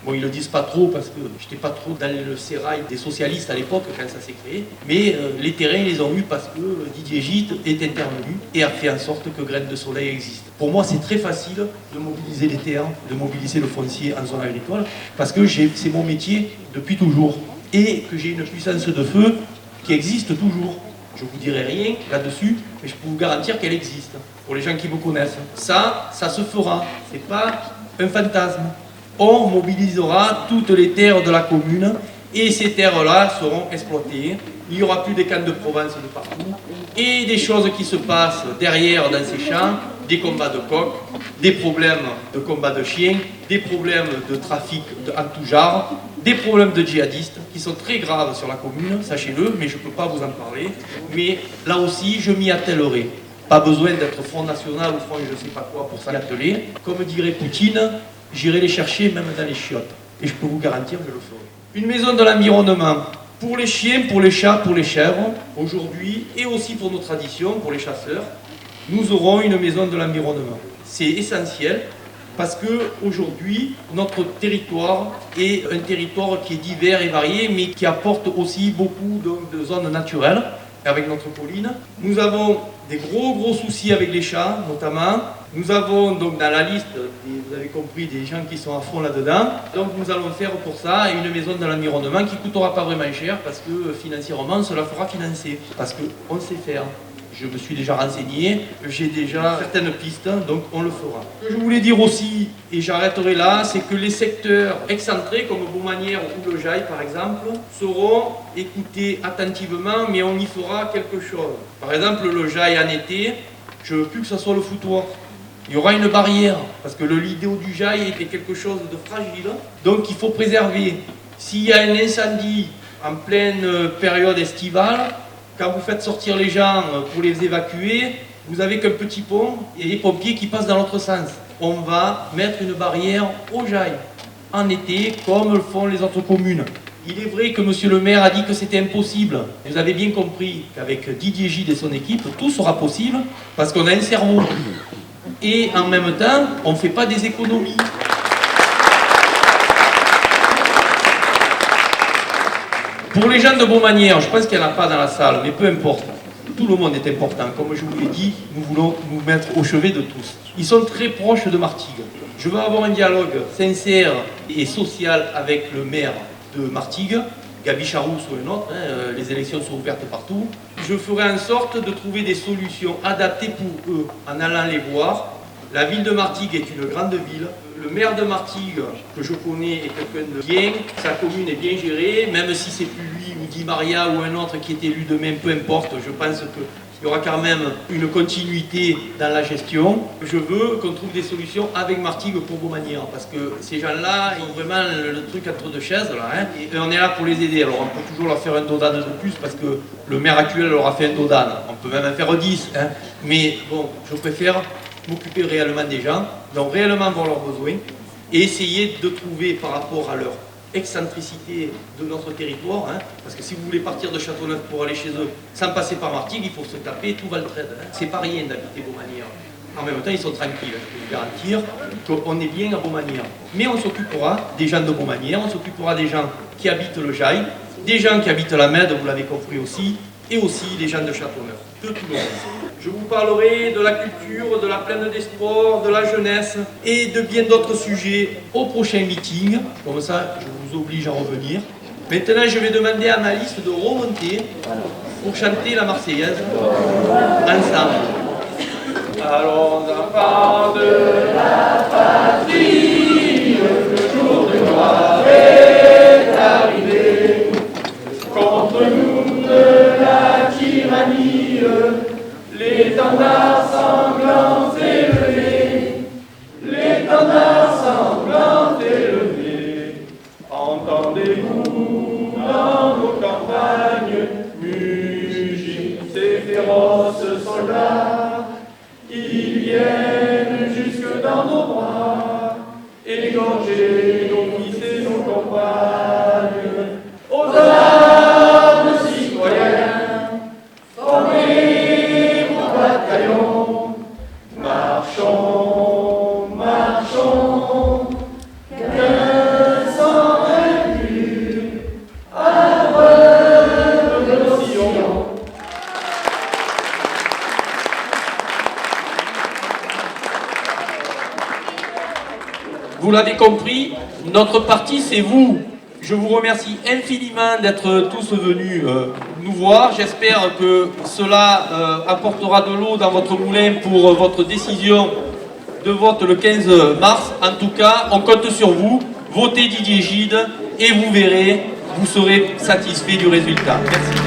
Bon, ils ne le disent pas trop parce que je n'étais pas trop dans le sérail des socialistes à l'époque quand ça s'est créé, mais les terrains ils les ont eus parce que Didier Gide est intervenu et a fait en sorte que Graines de Soleil existe. Pour moi, c'est très facile de mobiliser les terres, de mobiliser le foncier en zone agricole, parce que c'est mon métier depuis toujours et que j'ai une puissance de feu qui existe toujours. Je ne vous dirai rien là-dessus, mais je peux vous garantir qu'elle existe, pour les gens qui me connaissent. Ça se fera, ce n'est pas un fantasme. On mobilisera toutes les terres de la commune et ces terres-là seront exploitées. Il n'y aura plus des cannes de Provence de partout et des choses qui se passent derrière dans ces champs, des combats de coqs, des problèmes de combats de chiens, des problèmes de trafic en tout genre, des problèmes de djihadistes qui sont très graves sur la commune, sachez-le, mais je ne peux pas vous en parler. Mais là aussi, je m'y attellerai. Pas besoin d'être Front National ou Front je ne sais pas quoi pour s'y atteler. Comme dirait Poutine, j'irai les chercher même dans les chiottes. Et je peux vous garantir que je le ferai. Une maison de l'environnement pour les chiens, pour les chats, pour les chèvres, aujourd'hui, et aussi pour nos traditions, pour les chasseurs, nous aurons une maison de l'environnement. C'est essentiel parce qu'aujourd'hui, notre territoire est un territoire qui est divers et varié, mais qui apporte aussi beaucoup de zones naturelles avec notre colline. Nous avons des gros soucis avec les chats, notamment. Nous avons donc dans la liste, vous avez compris, des gens qui sont à fond là-dedans. Donc nous allons faire pour ça une maison de l'environnement qui ne coûtera pas vraiment cher parce que financièrement, cela fera financer. Parce qu'on sait faire. Je me suis déjà renseigné, j'ai déjà certaines pistes, donc on le fera. Ce que je voulais dire aussi, et j'arrêterai là, c'est que les secteurs excentrés, comme Beaumanière ou Le Jail par exemple, seront écoutés attentivement, mais on y fera quelque chose. Par exemple, Le Jail en été, je veux plus que ce soit le foutoir. Il y aura une barrière, parce que le lit d'eau du Jail était quelque chose de fragile, donc il faut préserver. S'il y a un incendie en pleine période estivale, quand vous faites sortir les gens pour les évacuer, vous avez qu'un petit pont et les pompiers qui passent dans l'autre sens. On va mettre une barrière au Jail, en été, comme le font les autres communes. Il est vrai que monsieur le maire a dit que c'était impossible. Vous avez bien compris qu'avec Didier Gide et son équipe, tout sera possible, parce qu'on a un cerveau. Et en même temps, on ne fait pas des économies. Pour les gens de Beaumanière, je pense qu'il n'y en a pas dans la salle, mais peu importe. Tout le monde est important. Comme je vous l'ai dit, nous voulons nous mettre au chevet de tous. Ils sont très proches de Martigues. Je veux avoir un dialogue sincère et social avec le maire de Martigues, Gaby Charoux ou un autre, les élections sont ouvertes partout. Je ferai en sorte de trouver des solutions adaptées pour eux en allant les voir. La ville de Martigues est une grande ville. Le maire de Martigues, que je connais, est quelqu'un de bien. Sa commune est bien gérée, même si c'est plus lui ou Di Maria ou un autre qui est élu demain, peu importe. Je pense que il y aura quand même une continuité dans la gestion. Je veux qu'on trouve des solutions avec Martigues pour Beaumanière, parce que ces gens-là, ils ont vraiment le truc entre deux chaises, là, hein, et on est là pour les aider. Alors on peut toujours leur faire un dodane de plus, parce que le maire actuel leur a fait un dodane. On peut même en faire 10, hein. Mais bon, je préfère m'occuper réellement des gens, donc réellement voir leurs besoins, et essayer de trouver par rapport à leur excentricité de notre territoire, hein, parce que si vous voulez partir de Châteauneuf pour aller chez eux sans passer par Martigues, il faut se taper tout Valtrède. Hein. C'est pas rien d'habiter Beaumanière. En même temps, ils sont tranquilles, je peux vous garantir qu'on est bien à Beaumanière. Mais on s'occupera des gens de Beaumanière, on s'occupera des gens qui habitent le Jail, des gens qui habitent la Mède, vous l'avez compris aussi, et aussi des gens de Châteauneuf, de tout le monde. Je vous parlerai de la culture, de la plaine des sports, de la jeunesse et de bien d'autres sujets au prochain meeting. Comme ça, je vous oblige à revenir. Maintenant, je vais demander à Malice de remonter pour chanter la Marseillaise ensemble. Allons enfants de la patrie, le jour de gloire est arrivé. Contre nous de la tyrannie, l'étendard sanglant élevé, l'étendard sanglant élevé. Entendez-vous dans nos campagnes mugir ces féroces soldats? Ils viennent jusque dans nos bras, égorger nos fils et nos compagnes. Aux armes citoyens, formez vos bataillons, marchons, marchons, qu'un sang impur abreuve nos sillons. Vous l'avez compris, notre parti, c'est vous. Je vous remercie infiniment d'être tous venus nous voir. J'espère que cela apportera de l'eau dans votre moulin pour votre décision de vote le 15 mars. En tout cas, on compte sur vous. Votez Didier Gide et vous verrez, vous serez satisfait du résultat. Merci.